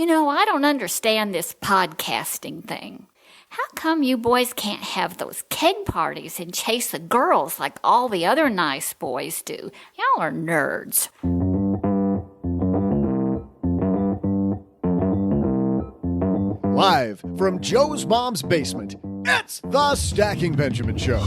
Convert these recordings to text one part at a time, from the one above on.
I don't understand this podcasting thing. How come you boys can't have those keg parties and chase the girls like all the other nice boys do? Y'all are nerds. Live from Joe's mom's basement, it's the Stacking Benjamin Show.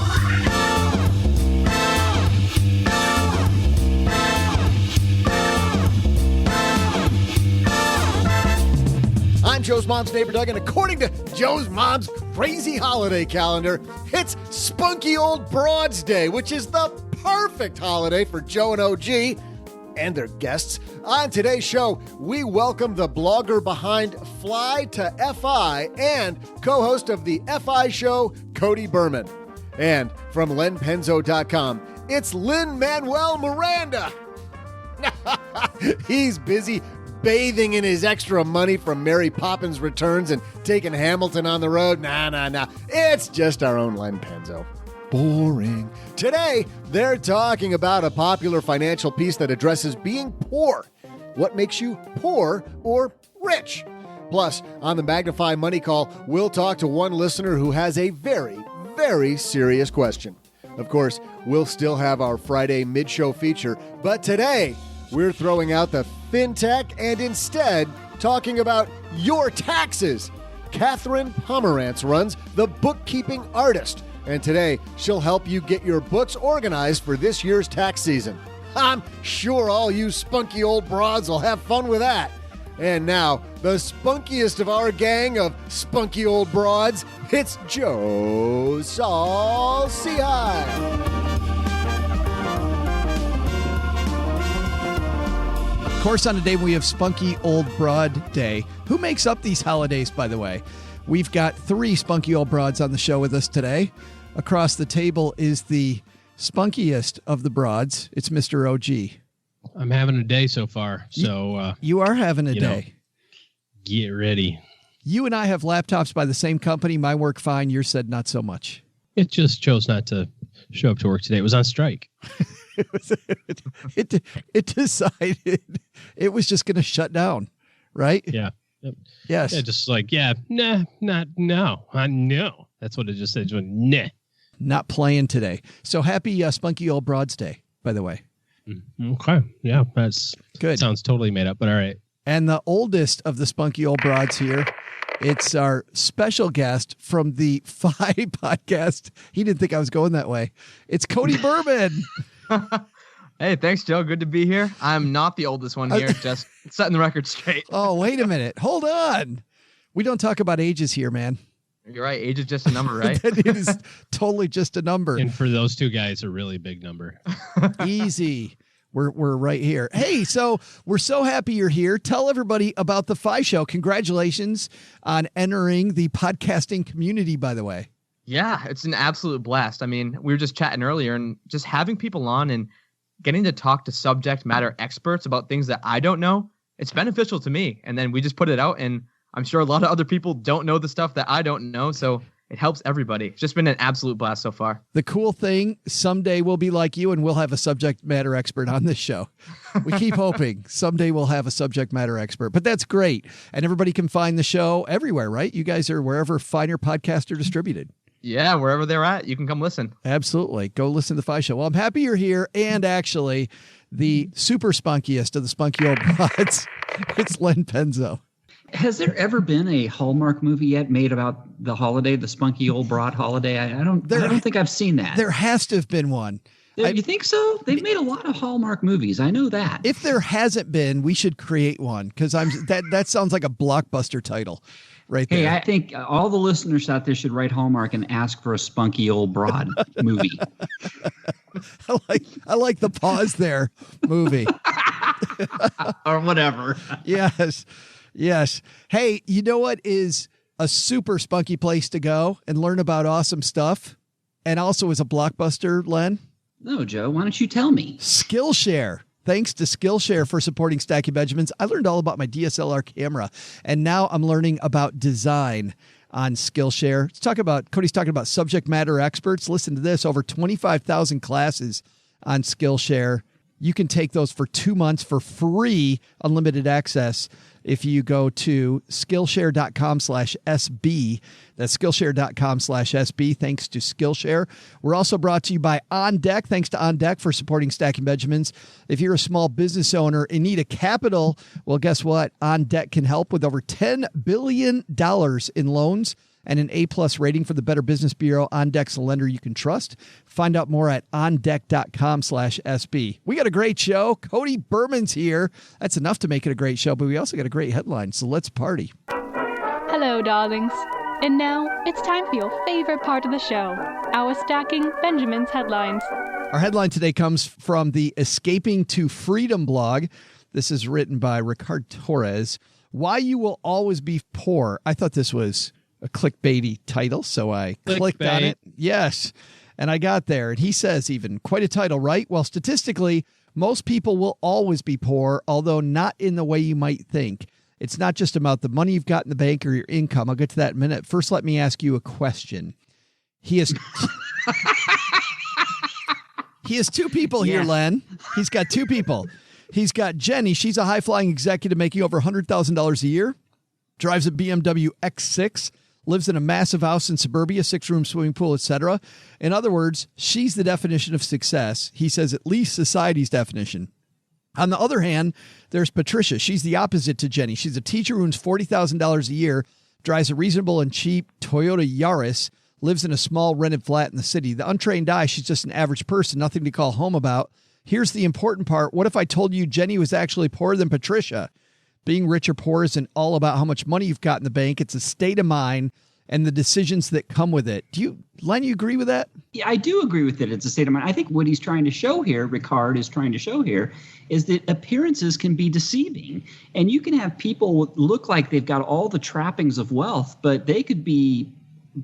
I'm Joe's mom's neighbor, Doug, and according to Joe's mom's crazy holiday calendar, it's Spunky Old Broads Day, which is the perfect holiday for Joe and OG and their guests. On today's show, we welcome the blogger behind Fly to FI and co-host of the FI show, Cody Berman. And from lenpenzo.com, it's Lin-Manuel Miranda. He's busy bathing in his extra money from Mary Poppins Returns and taking Hamilton on the road. Nah. It's just our own Len Penzo. Boring. Today, they're talking about a popular financial piece that addresses being poor. What makes you poor or rich? Plus, on the Magnify Money Call, we'll talk to one listener who has a very, very serious question. Of course, we'll still have our Friday mid-show feature, but today, we're throwing out the fintech and instead talking about your taxes. Catherine Pomerantz runs the Bookkeeping Artist, and today she'll help you get your books organized for this year's tax season. I'm sure all you spunky old broads will have fun with that. And now, the spunkiest of our gang of spunky old broads, it's Joe Saul-Sehy. Of course, on a day we have Spunky Old Broad Day. Who makes up these holidays, by the way? We've got 3 spunky old broads on the show with us today. Across the table is the spunkiest of the broads. It's Mr. OG. I'm having a day so far, so... you are having a day. Get ready. You and I have laptops by the same company. Mine work fine. Yours said not so much. It just chose not to show up to work today. It was on strike. It decided it was just going to shut down, right? Yeah. Yep. Yes. Yeah, just like, no. That's what it just said. It went, nah. Not playing today. So happy Spunky Old Broads Day, by the way. Okay. Yeah, that's good. Sounds totally made up, but all right. And the oldest of the spunky old broads here, it's our special guest from the Phi podcast. He didn't think I was going that way. It's Cody Berman. Hey, thanks, Joe. Good to be here. I'm not the oldest one here, just setting the record straight. Oh, wait a minute. Hold on. We don't talk about ages here, man. You're right. Age is just a number, right? It is totally just a number. And for those two guys, a really big number. Easy. We're right here. Hey, so we're so happy you're here. Tell everybody about the Phi Show. Congratulations on entering the podcasting community, by the way. Yeah, it's an absolute blast. I mean, we were just chatting earlier and just having people on and getting to talk to subject matter experts about things that I don't know. It's beneficial to me. And then we just put it out, and I'm sure a lot of other people don't know the stuff that I don't know. So it helps everybody. It's just been an absolute blast so far. The cool thing, someday we'll be like you and we'll have a subject matter expert on this show. We keep hoping someday we'll have a subject matter expert, but that's great. And everybody can find the show everywhere, right? You guys are wherever finer podcasts are distributed. Yeah, wherever they're at, you can come listen. Absolutely. Go listen to the Phi Show. Well, I'm happy you're here. And actually, the super spunkiest of the spunky old broads, it's Len Penzo. Has there ever been a Hallmark movie yet made about the holiday, the spunky old broad holiday? I don't think I've seen that. There has to have been one. You think so? They've made a lot of Hallmark movies. I know that. If there hasn't been, we should create one because that sounds like a blockbuster title right there. Hey, I think all the listeners out there should write Hallmark and ask for a spunky old broad movie. I like the pause there movie. Or whatever. Yes. Hey, you know what is a super spunky place to go and learn about awesome stuff? And also is a blockbuster, Len? No, Joe, why don't you tell me? Skillshare. Thanks to Skillshare for supporting Stacking Benjamins. I learned all about my DSLR camera, and now I'm learning about design on Skillshare. Cody's talking about subject matter experts. Listen to this, over 25,000 classes on Skillshare. You can take those for 2 months for free, unlimited access. If you go to Skillshare.com/SB, that's Skillshare.com/SB. Thanks to Skillshare. We're also brought to you by On Deck. Thanks to On Deck for supporting Stacking Benjamins. If you're a small business owner in need of capital, well, guess what? On Deck can help with over $10 billion in loans and an A+ rating for the Better Business Bureau. On Deck's a lender you can trust. Find out more at ondeck.com/SB. We got a great show. Cody Berman's here. That's enough to make it a great show, but we also got a great headline, so let's party. Hello, darlings. And now it's time for your favorite part of the show, our Stacking Benjamin's headlines. Our headline today comes from the Escaping to Freedom blog. This is written by Ricard Torres. Why You Will Always Be Poor. I thought this was a clickbaity title, so I clicked on it. Yes, and I got there. And he says even, quite a title, right? Well, statistically, most people will always be poor, although not in the way you might think. It's not just about the money you've got in the bank or your income. I'll get to that in a minute. First, let me ask you a question. He has two people here, Len. He's got two people. He's got Jenny. She's a high-flying executive making over $100,000 a year, drives a BMW X6, lives in a massive house in suburbia, 6-room swimming pool, etc. In other words, she's the definition of success. He says at least society's definition. On the other hand, there's Patricia. She's the opposite to Jenny. She's a teacher who earns $40,000 a year, drives a reasonable and cheap Toyota Yaris, lives in a small rented flat in the city. The untrained eye, she's just an average person, nothing to call home about. Here's the important part. What if I told you Jenny was actually poorer than Patricia? Being rich or poor isn't all about how much money you've got in the bank. It's a state of mind and the decisions that come with it. Len, you agree with that? Yeah, I do agree with it. It's a state of mind. I think what he's trying to show here, Ricard is trying to show here, is that appearances can be deceiving. And you can have people look like they've got all the trappings of wealth, but they could be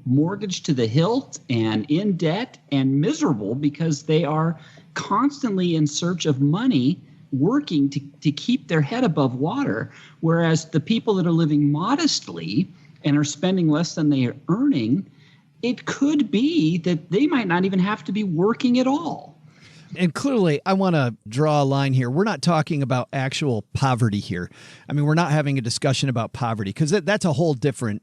mortgaged to the hilt and in debt and miserable because they are constantly in search of money, working to keep their head above water, whereas the people that are living modestly and are spending less than they are earning, it could be that they might not even have to be working at all. And clearly, I want to draw a line here. We're not talking about actual poverty here. I mean, we're not having a discussion about poverty because that's a whole different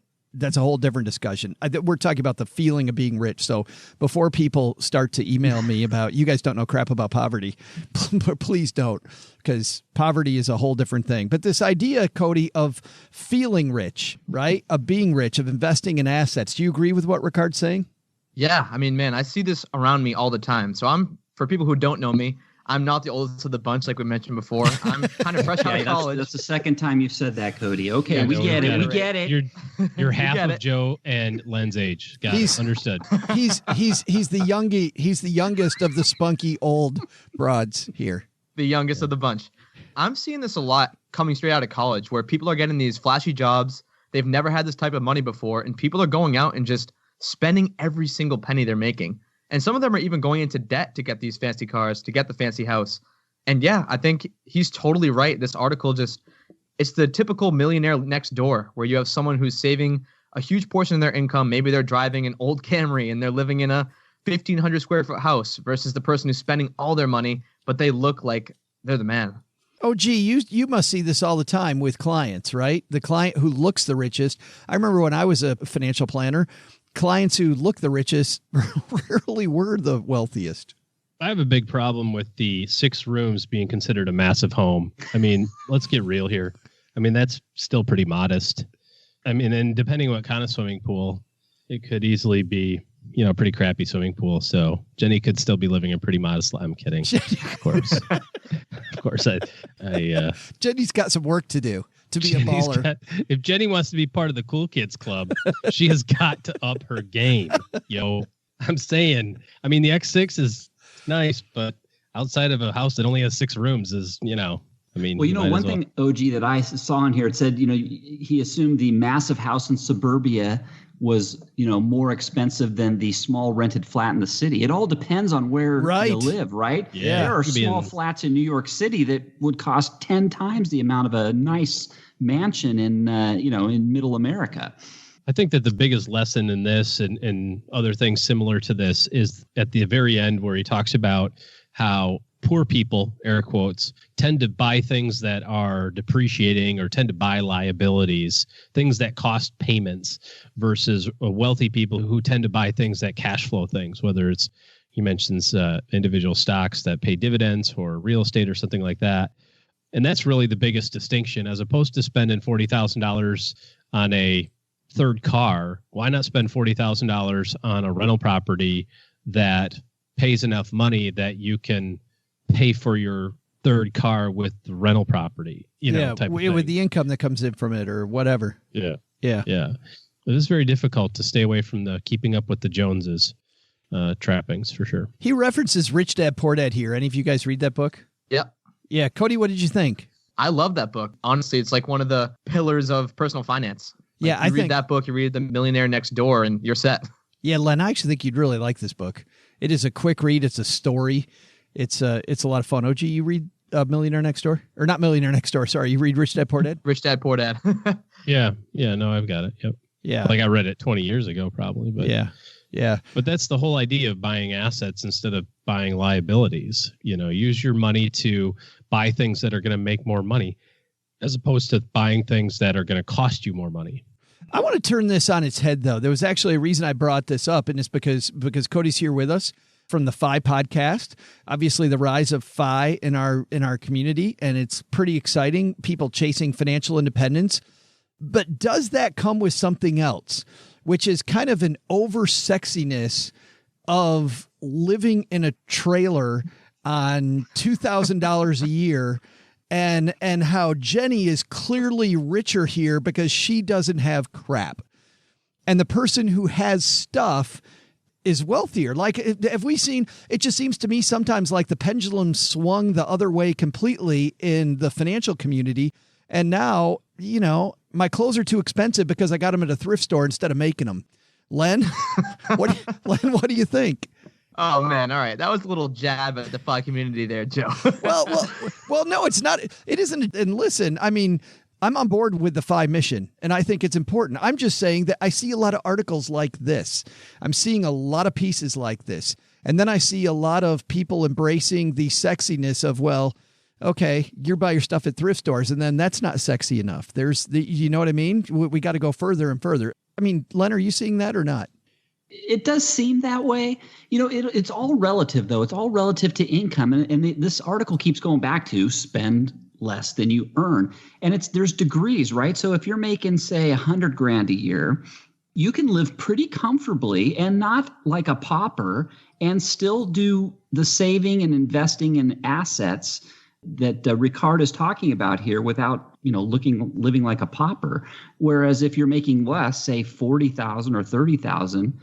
discussion. We're talking about the feeling of being rich. So before people start to email me about, you guys don't know crap about poverty, please don't, because poverty is a whole different thing. But this idea, Cody, of feeling rich, right? Of being rich, of investing in assets. Do you agree with what Ricard's saying? Yeah. I mean, man, I see this around me all the time. So for people who don't know me, I'm not the oldest of the bunch, like we mentioned before. I'm kind of fresh out of college. That's the second time you've said that, Cody. Okay, yeah, we get it. You're half of Joe and Len's age. Got it. Understood. He's the youngest of the spunky old broads here. The youngest of the bunch. I'm seeing this a lot coming straight out of college, where people are getting these flashy jobs. They've never had this type of money before, and people are going out and just spending every single penny they're making. And some of them are even going into debt to get these fancy cars, to get the fancy house. And yeah, I think he's totally right. This article it's the typical millionaire next door, where you have someone who's saving a huge portion of their income. Maybe they're driving an old Camry and they're living in a 1,500 square foot house versus the person who's spending all their money, but they look like they're the man. Oh, gee, you must see this all the time with clients, right? The client who looks the richest. I remember when I was a financial planner, clients who look the richest rarely were the wealthiest. I have a big problem with the 6 rooms being considered a massive home. I mean, let's get real here. I mean, that's still pretty modest. I mean, and depending on what kind of swimming pool, it could easily be, a pretty crappy swimming pool. So Jenny could still be living a pretty modest life. I'm kidding. Of course. Of course. Jenny's got some work to do. To be a baller. If Jenny wants to be part of the cool kids club, she has got to up her game. I'm saying, I mean, the X6 is nice, but outside of a house that only has 6 rooms is, I mean, well, one thing, OG, that I saw in here, it said, he assumed the massive house in suburbia was, more expensive than the small rented flat in the city. It all depends on where you live, right? Yeah. There are small flats in New York City that would cost 10 times the amount of a nice mansion in middle America. I think that the biggest lesson in this and other things similar to this is at the very end, where he talks about how poor people, air quotes, tend to buy things that are depreciating or tend to buy liabilities, things that cost payments, versus wealthy people who tend to buy things that cash flow things, whether it's, he mentions individual stocks that pay dividends or real estate or something like that. And that's really the biggest distinction. As opposed to spending $40,000 on a third car, why not spend $40,000 on a rental property that pays enough money that you can pay for your third car with the rental property, with the income that comes in from it or whatever. Yeah. Yeah. It is very difficult to stay away from the keeping up with the Joneses trappings for sure. He references Rich Dad Poor Dad here. Any of you guys read that book? Yeah. Yeah. Cody, what did you think? I love that book. Honestly, it's like one of the pillars of personal finance. Yeah, I read that book, you read The Millionaire Next Door, and you're set. Yeah, Len, I actually think you'd really like this book. It is a quick read. It's a story. It's a lot of fun. OG, you read Millionaire Next Door? Or not Millionaire Next Door, sorry. You read Rich Dad Poor Dad? Rich Dad Poor Dad. Yeah, no, I've got it. Yep. Yeah. Like I read it 20 years ago probably. But Yeah. But that's the whole idea of buying assets instead of buying liabilities. Use your money to buy things that are going to make more money as opposed to buying things that are going to cost you more money. I want to turn this on its head, though. There was actually a reason I brought this up, and it's because Cody's here with us from the FI podcast. Obviously, the rise of FI in our community, and it's pretty exciting. People chasing financial independence. But does that come with something else, which is kind of an over-sexiness of living in a trailer on $2,000 a year? And how Jenny is clearly richer here because she doesn't have crap. And the person who has stuff is wealthier. Like, have we seen, it just seems to me sometimes like the pendulum swung the other way completely in the financial community. And now, my clothes are too expensive because I got them at a thrift store instead of making them. Len, what do you think? Oh man! All right, that was a little jab at the FI community there, Joe. well, no, it's not. It isn't. And listen, I mean, I'm on board with the FI mission, and I think it's important. I'm just saying that I see a lot of articles like this. I'm seeing a lot of pieces like this, and then I see a lot of people embracing the sexiness of, well, okay, you buy your stuff at thrift stores, and then that's not sexy enough. You know what I mean? We got to go further and further. I mean, Len, are you seeing that or not? It does seem that way. It's all relative, though. It's all relative to income. And this article keeps going back to spend less than you earn. And there's degrees, right? So if you're making, say, $100,000 a year, you can live pretty comfortably and not like a pauper and still do the saving and investing in assets that Ricard is talking about here without, living like a pauper. Whereas if you're making less, say 40,000 or 30,000,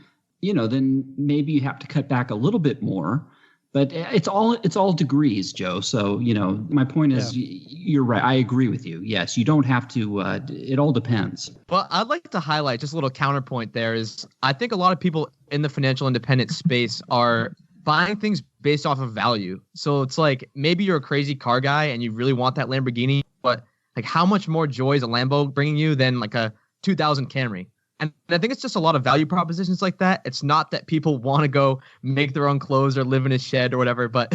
then maybe you have to cut back a little bit more, but it's all degrees, Joe. So, my point is, you're right. I agree with you. Yes, you don't have to, it all depends. Well, I'd like to highlight just a little counterpoint there is I think a lot of people in the financial independence space are buying things based off of value. So it's like, maybe you're a crazy car guy and you really want that Lamborghini, but like how much more joy is a Lambo bringing you than like a 2000 Camry? And I think it's just a lot of value propositions like that. It's not that people want to go make their own clothes or live in a shed or whatever, but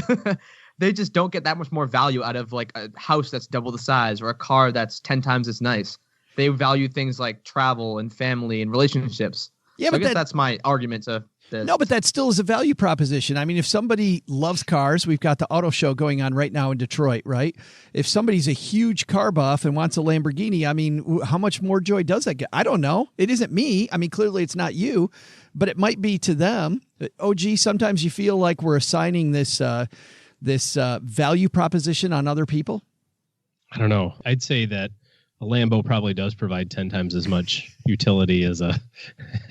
they just don't get that much more value out of like a house that's double the size or a car that's 10 times as nice. They value things like travel and family and relationships. Yeah, so but I guess that's my argument to this. No, but that still is a value proposition. I mean, if somebody loves cars, we've got the auto show going on right now in Detroit, right? If somebody's a huge car buff and wants a Lamborghini, I mean, how much more joy does that get? I don't know. It isn't me. I mean, clearly it's not you, but it might be to them. OG, sometimes you feel like we're assigning this value proposition on other people. I don't know. I'd say that a Lambo probably does provide 10 times as much utility as a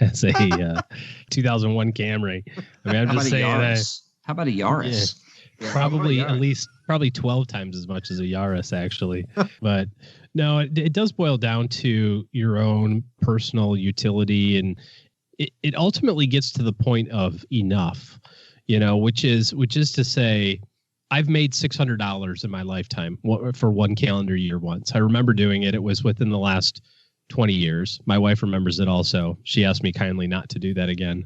2001 Camry. I mean, I'm just saying that. How about a Yaris? Yeah, probably 12 times as much as a Yaris, actually. But no, it does boil down to your own personal utility, and it ultimately gets to the point of enough, which is to say, I've made $600 in my lifetime for one calendar year once. I remember doing it. It was within the last 20 years. My wife remembers it also. She asked me kindly not to do that again.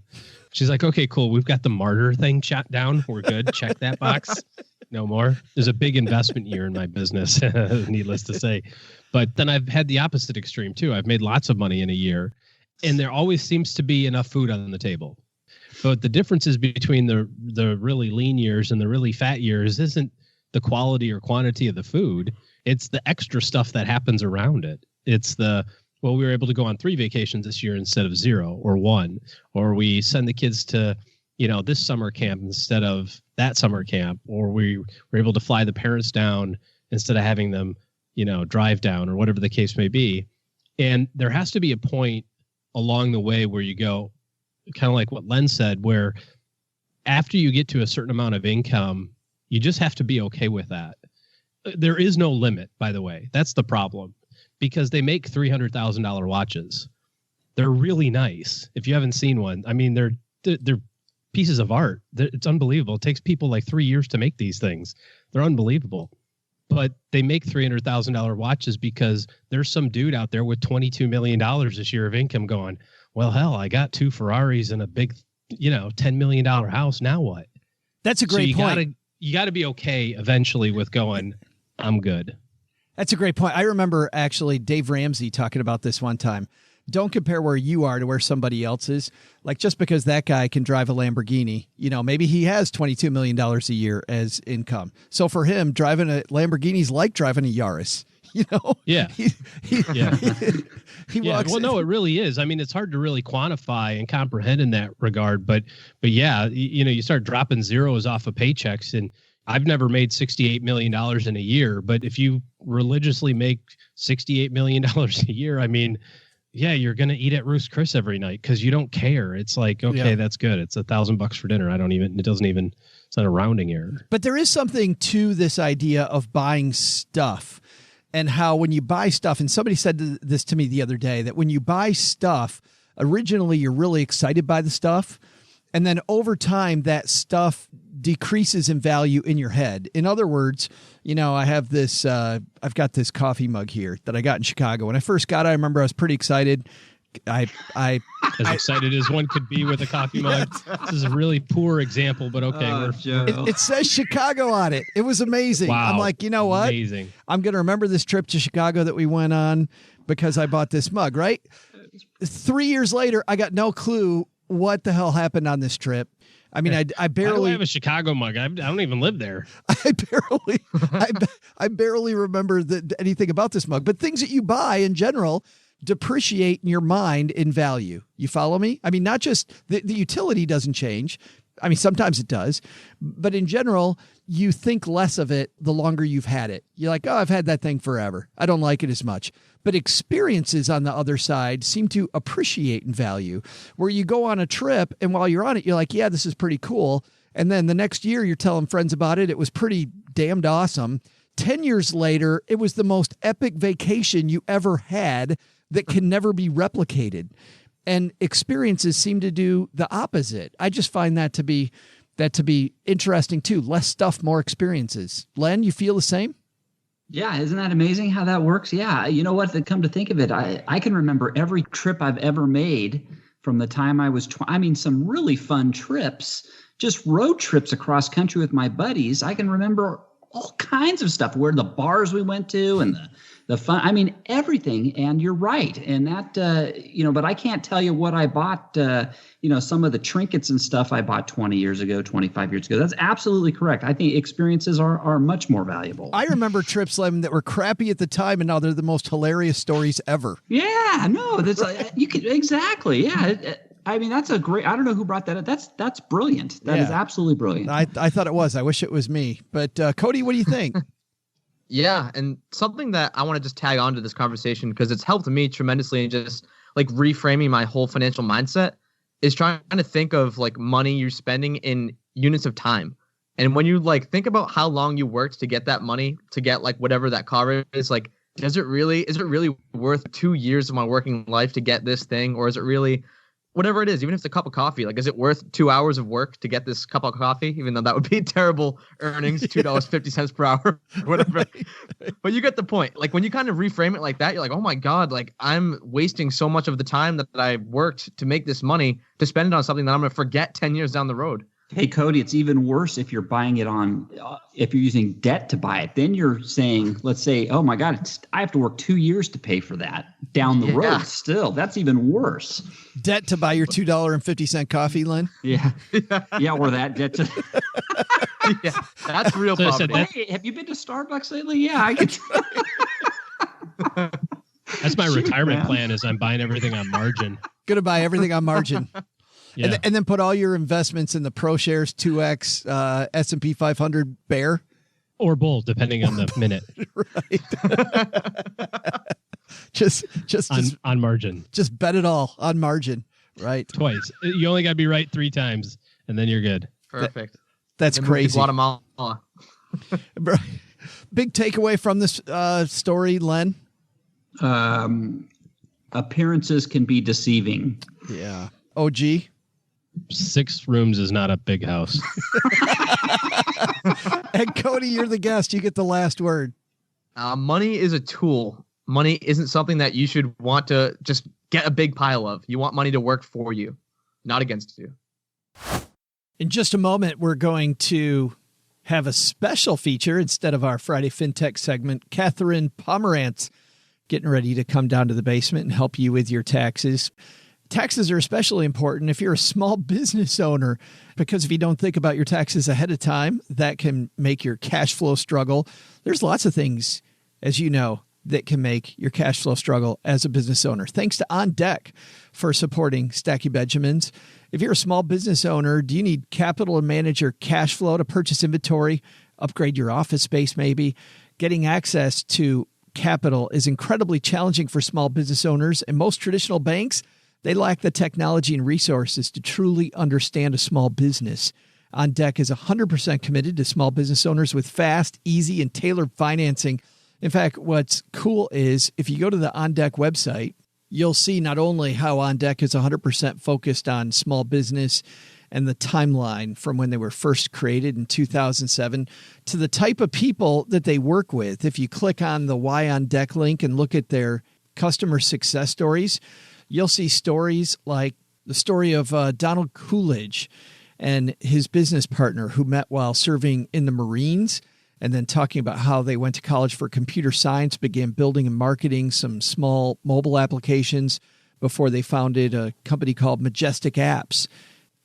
She's like, okay, cool. We've got the martyr thing shot down. We're good. Check that box. No more. There's a big investment year in my business, needless to say. But then I've had the opposite extreme too. I've made lots of money in a year, and there always seems to be enough food on the table. But the differences between the really lean years and the really fat years isn't the quality or quantity of the food. It's the extra stuff that happens around it. It's we were able to go on 3 vacations this year instead of 0 or 1, or we send the kids to, this summer camp instead of that summer camp, or we were able to fly the parents down instead of having them, drive down, or whatever the case may be. And there has to be a point along the way where you go, kind of like what Len said, where after you get to a certain amount of income, you just have to be okay with that. There is no limit, by the way. That's the problem, because they make $300,000 watches. They're really nice. If you haven't seen one, I mean, they're pieces of art. It's unbelievable. It takes people like 3 years to make these things. They're unbelievable. But they make $300,000 watches because there's some dude out there with $22 million this year of income going, well, hell, I got 2 Ferraris and a big, $10 million house. Now what? That's a great point. You got to be okay eventually with going, I'm good. That's a great point. I remember actually Dave Ramsey talking about this one time. Don't compare where you are to where somebody else is. Like, just because that guy can drive a Lamborghini, maybe he has $22 million a year as income. So for him, driving a Lamborghini is like driving a Yaris. Yeah. He walks. Well, no, it really is. I mean, it's hard to really quantify and comprehend in that regard. But yeah, you start dropping zeros off of paychecks, and I've never made $68 million in a year. But if you religiously make $68 million a year, I mean, yeah, you're going to eat at Ruth's Chris every night because you don't care. It's like, okay, that's good. It's $1,000 for dinner. It's not a rounding error. But there is something to this idea of buying stuff, and how when you buy stuff, and somebody said this to me the other day, that when you buy stuff, originally you're really excited by the stuff, and then over time that stuff decreases in value in your head. In other words, I have this, I've got this coffee mug here that I got in Chicago. When I first got it, I remember I was pretty excited. As excited as one could be with a coffee mug. This is a really poor example, but okay. It says Chicago on it. It was amazing. Wow. I'm like, you know what? Amazing. I'm going to remember this trip to Chicago that we went on because I bought this mug, right? 3 years later, I got no clue what the hell happened on this trip. I mean, I barely. Why do I have a Chicago mug? I don't even live there. I barely remember anything about this mug. But things that you buy in general depreciate in your mind in value. You follow me? I mean, not just the utility doesn't change. I mean, sometimes it does, but in general, you think less of it the longer you've had it. You're like, oh, I've had that thing forever. I don't like it as much. But experiences on the other side seem to appreciate in value, where you go on a trip and while you're on it, you're like, yeah, this is pretty cool. And then the next year you're telling friends about it. It was pretty damned awesome. 10 years later, it was the most epic vacation you ever had that can never be replicated. And experiences seem to do the opposite. I just find that to be interesting too. Less stuff, more experiences. Len, you feel the same? Yeah, isn't that amazing how that works? Yeah, you know what? Come to think of it, I can remember every trip I've ever made from the time I was. Some really fun trips, just road trips across country with my buddies. I can remember all kinds of stuff, where the bars we went to and the fun. I mean, everything. And you're right. And that, but I can't tell you what I bought, some of the trinkets and stuff I bought 20 years ago, 25 years ago. That's absolutely correct. I think experiences are much more valuable. I remember trips, Lemon, that were crappy at the time, and now they're the most hilarious stories ever. Yeah, no, that's you could exactly. Yeah. That's a great, I don't know who brought that up. That's brilliant. That is absolutely brilliant. I thought it was. I wish it was me. But Cody, what do you think? Yeah, and something that I want to just tag on to this conversation, because it's helped me tremendously in just like reframing my whole financial mindset, is trying to think of like money you're spending in units of time. And when you like think about how long you worked to get that money, to get like whatever that car is, like, is it really worth 2 years of my working life to get this thing? Or is it really whatever it is, even if it's a cup of coffee, like, is it worth 2 hours of work to get this cup of coffee? Even though that would be terrible earnings, $2.50 per hour, or whatever. Right. But you get the point. Like, when you kind of reframe it like that, you're like, oh my God, like, I'm wasting so much of the time that I worked to make this money to spend it on something that I'm going to forget 10 years down the road. Hey, Cody, it's even worse if you're buying it if you're using debt to buy it. Then you're saying, let's say, oh my God, I have to work 2 years to pay for that down the road still. That's even worse. Debt to buy your $2.50 coffee, Len? Yeah. Yeah, or that debt to... Yeah, that's real poverty. Hey, have you been to Starbucks lately? Yeah, I could... That's my retirement plan is I'm buying everything on margin. Going to buy everything on margin. Yeah. And then put all your investments in the ProShares 2X S&P 500 bear. Or bull, depending on the minute. Right. just on margin. Just bet it all on margin. Right. Twice. You only got to be right 3 times, and then you're good. Perfect. That's crazy. Guatemala. Big takeaway from this story, Len? Appearances can be deceiving. Yeah. OG? 6 rooms is not a big house. And Cody, you're the guest. You get the last word. Money is a tool. Money isn't something that you should want to just get a big pile of. You want money to work for you, not against you. In just a moment, we're going to have a special feature instead of our Friday FinTech segment. Catherine Pomerantz getting ready to come down to the basement and help you with your taxes. Taxes are especially important if you're a small business owner, because if you don't think about your taxes ahead of time, that can make your cash flow struggle. There's lots of things, as you know, that can make your cash flow struggle as a business owner. Thanks to On Deck for supporting Stacky Benjamins. If you're a small business owner, do you need capital to manage your cash flow, to purchase inventory, upgrade your office space maybe? Getting access to capital is incredibly challenging for small business owners, and most traditional banks, they lack the technology and resources to truly understand a small business. On Deck is 100% committed to small business owners with fast, easy, and tailored financing. In fact, what's cool is if you go to the On Deck website, you'll see not only how On Deck is 100% focused on small business and the timeline from when they were first created in 2007 to the type of people that they work with. If you click on the Why On Deck link and look at their customer success stories, you'll see stories like the story of Donald Coolidge and his business partner who met while serving in the Marines, and then talking about how they went to college for computer science, began building and marketing some small mobile applications before they founded a company called Majestic Apps.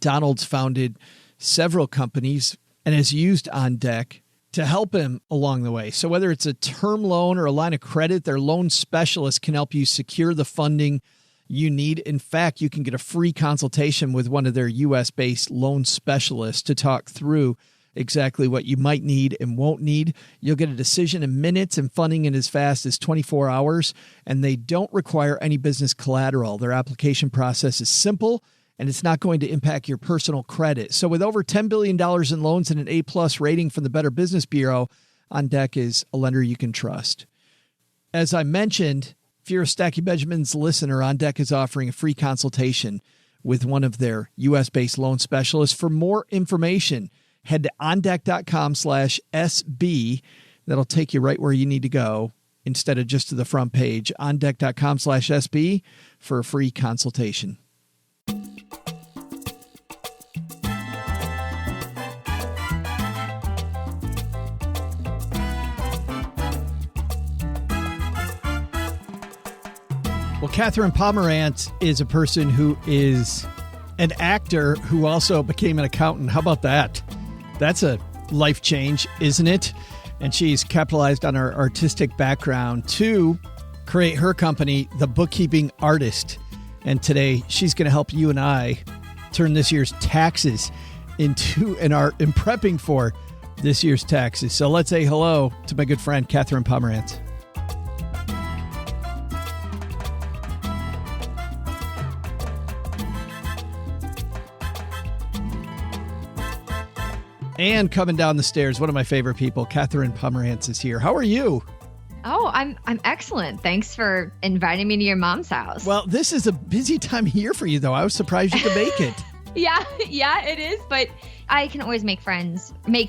Donald's founded several companies and has used On Deck to help him along the way. So whether it's a term loan or a line of credit, their loan specialist can help you secure the funding you need. In fact, you can get a free consultation with one of their U.S.-based loan specialists to talk through exactly what you might need and won't need. You'll get a decision in minutes and funding in as fast as 24 hours, and they don't require any business collateral. Their application process is simple, and it's not going to impact your personal credit. So with over $10 billion in loans and an A+ rating from the Better Business Bureau, On Deck is a lender you can trust. As I mentioned, if you're a Stacky Benjamins listener, On Deck is offering a free consultation with one of their U.S.-based loan specialists. For more information, head to ondeck.com/SB. That'll take you right where you need to go instead of just to the front page. Ondeck.com/SB for a free consultation. Well, Catherine Pomerantz is a person who is an actor who also became an accountant. How about that? That's a life change, isn't it? And she's capitalized on her artistic background to create her company, The Bookkeeping Artist. And today she's going to help you and I turn this year's taxes into an art in prepping for this year's taxes. So let's say hello to my good friend, Catherine Pomerantz. And coming down the stairs, one of my favorite people, Catherine Pomerantz is here. How are you? Oh, I'm excellent. Thanks for inviting me to your mom's house. Well, this is a busy time of year for you, though. I was surprised you could make it. Yeah, it is. But I can always make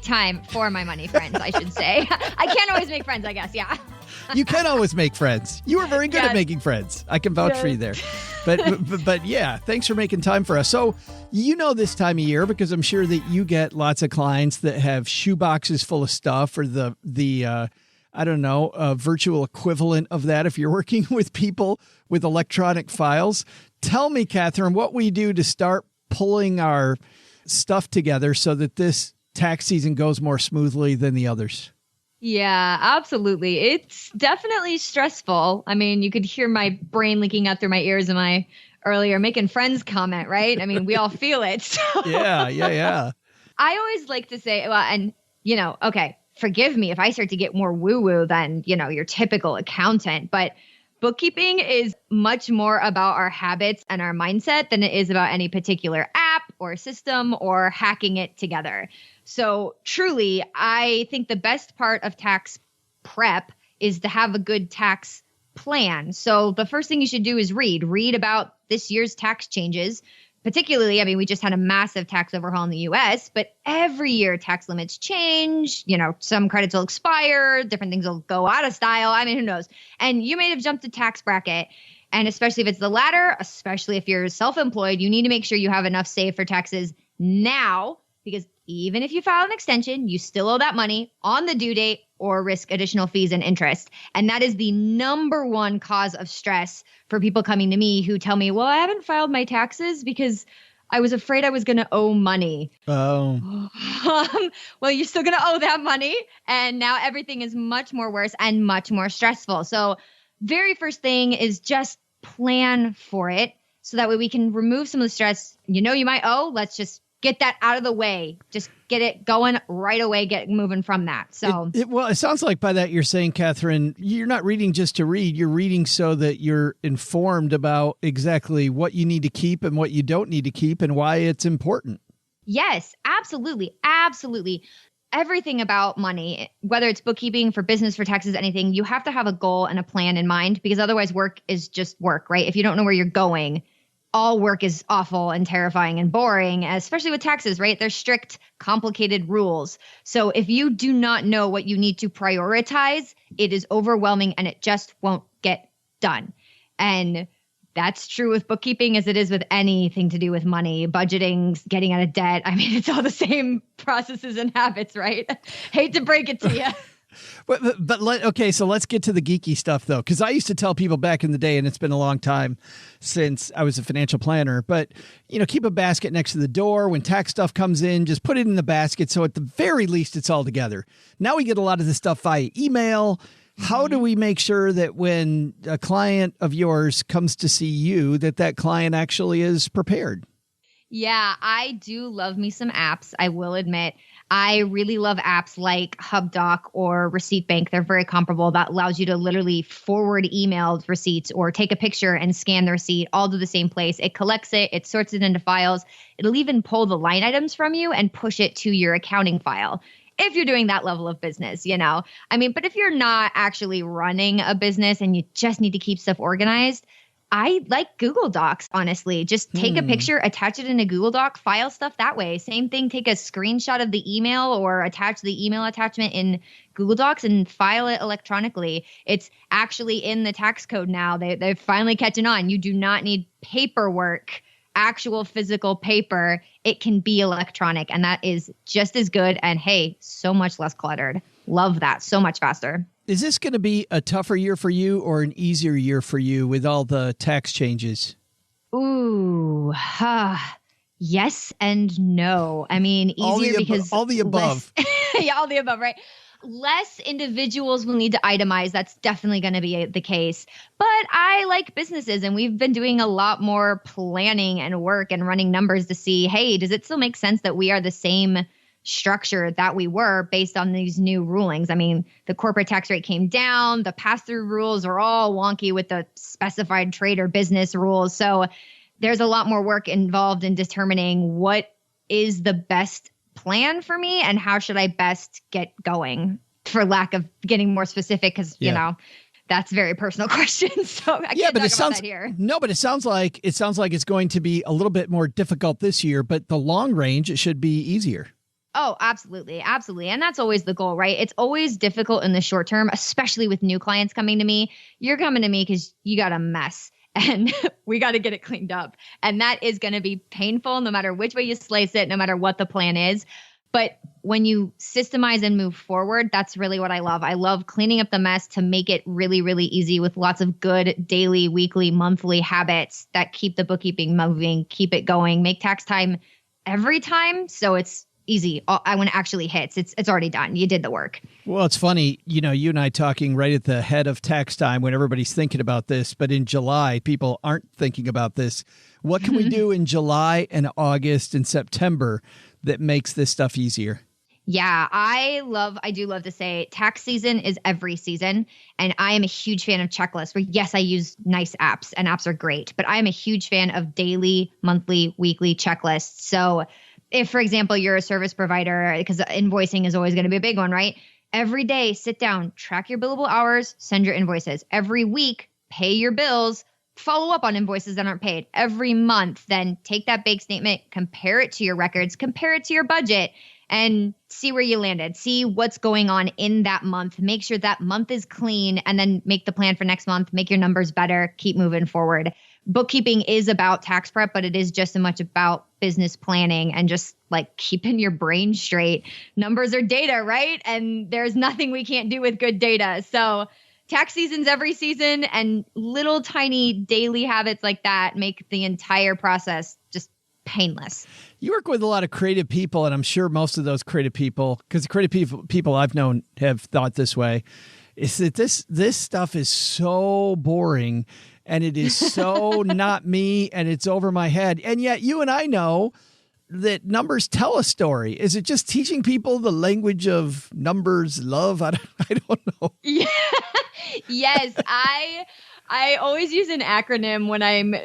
time for my money friends, I should say. I can't always make friends, I guess. Yeah. You can always make friends. You are very good at making friends. I can vouch for you there. But yeah, thanks for making time for us. So, this time of year, because I'm sure that you get lots of clients that have shoe boxes full of stuff, or the virtual equivalent of that if you're working with people with electronic files. Tell me, Catherine, what we do to start pulling our stuff together so that this tax season goes more smoothly than the others. Yeah, absolutely. It's definitely stressful. I mean, you could hear my brain leaking out through my ears in my earlier making friends comment, right? I mean, we all feel it. So. Yeah. I always like to say, okay, forgive me if I start to get more woo-woo than, your typical accountant, but bookkeeping is much more about our habits and our mindset than it is about any particular app or system or hacking it together. So truly, I think the best part of tax prep is to have a good tax plan. So the first thing you should do is read about this year's tax changes. Particularly, we just had a massive tax overhaul in the US, but every year tax limits change. Some credits will expire, different things will go out of style. Who knows? And you may have jumped a tax bracket. And especially if it's the latter, especially if you're self-employed, you need to make sure you have enough saved for taxes now, because even if you file an extension, you still owe that money on the due date or risk additional fees and interest. And that is the number one cause of stress for people coming to me who tell me, well, I haven't filed my taxes because I was afraid I was going to owe money. Oh. Well, you're still going to owe that money. And now everything is much more worse and much more stressful. So very first thing is just plan for it. So that way we can remove some of the stress. You might owe, let's just get that out of the way. Just get it going right away. Get moving from that. So, it sounds like by that you're saying, Catherine, you're not reading just to read. You're reading so that you're informed about exactly what you need to keep and what you don't need to keep and why it's important. Yes, absolutely. Absolutely. Everything about money, whether it's bookkeeping, for business, for taxes, anything, you have to have a goal and a plan in mind, because otherwise work is just work, right? If you don't know where you're going, all work is awful and terrifying and boring, especially with taxes, right? There's strict, complicated rules. So if you do not know what you need to prioritize, it is overwhelming and it just won't get done. And that's true with bookkeeping as it is with anything to do with money, budgeting, getting out of debt. It's all the same processes and habits, right? Hate to break it to you. So let's get to the geeky stuff, though, because I used to tell people back in the day, and it's been a long time since I was a financial planner, but, keep a basket next to the door. When tax stuff comes in, just put it in the basket. So at the very least, it's all together. Now we get a lot of this stuff via email. How do we make sure that when a client of yours comes to see you, that client actually is prepared? Yeah, I do love me some apps, I will admit. I really love apps like HubDoc or Receipt Bank. They're very comparable. That allows you to literally forward emailed receipts or take a picture and scan the receipt all to the same place. It collects it. It sorts it into files. It'll even pull the line items from you and push it to your accounting file. If you're doing that level of business, but if you're not actually running a business and you just need to keep stuff organized, I like Google Docs, honestly. Just take a picture, attach it in a Google Doc, file stuff that way. Same thing, take a screenshot of the email or attach the email attachment in Google Docs and file it electronically. It's actually in the tax code now. They're finally catching on. You do not need paperwork, actual physical paper. It can be electronic, and that is just as good. And hey, so much less cluttered. Love that. So much faster. Is this going to be a tougher year for you or an easier year for you with all the tax changes? Ooh, yes and no. Easier because all the above. Yeah, all the above, right? Less individuals will need to itemize. That's definitely going to be the case. But I like businesses, and we've been doing a lot more planning and work and running numbers to see, hey, does it still make sense that we are the same structure that we were based on these new rulings? The corporate tax rate came down. The pass-through rules are all wonky with the specified trade or business rules. So there's a lot more work involved in determining what is the best plan for me and how should I best get going, for lack of getting more specific, because, that's very personal questions. So I can't talk about that here. No, but it sounds like it's going to be a little bit more difficult this year, but the long range, it should be easier. Oh, absolutely. Absolutely. And that's always the goal, right? It's always difficult in the short term, especially with new clients coming to me. You're coming to me because you got a mess and we got to get it cleaned up. And that is going to be painful no matter which way you slice it, no matter what the plan is. But when you systemize and move forward, that's really what I love. I love cleaning up the mess to make it really, really easy with lots of good daily, weekly, monthly habits that keep the bookkeeping moving, keep it going, make tax time every time. So it's easy. When it actually hits, it's already done. You did the work. Well, it's funny, you and I talking right at the head of tax time when everybody's thinking about this, but in July, people aren't thinking about this. What can we do in July and August and September that makes this stuff easier? Yeah, I do love to say tax season is every season. And I am a huge fan of checklists where, yes, I use nice apps and apps are great, but I am a huge fan of daily, monthly, weekly checklists. So if, for example, you're a service provider, because invoicing is always going to be a big one, right? Every day, sit down, track your billable hours, send your invoices. Every week, pay your bills, follow up on invoices that aren't paid. Every month, then take that bank statement, compare it to your records, compare it to your budget, and see where you landed. See what's going on in that month. Make sure that month is clean, and then make the plan for next month. Make your numbers better. Keep moving forward. Bookkeeping is about tax prep, but it is just as much about business planning and just like keeping your brain straight. Numbers are data, right? And there's nothing we can't do with good data. So tax season's every season, and little tiny daily habits like that make the entire process just painless. You work with a lot of creative people, and I'm sure most of those creative people, because the creative people I've known have thought this way, is that this stuff is so boring and it is so not me and it's over my head. And yet you and I know that numbers tell a story. Is it just teaching people the language of numbers, love? I don't know. Yeah. Yes, I always use an acronym when I'm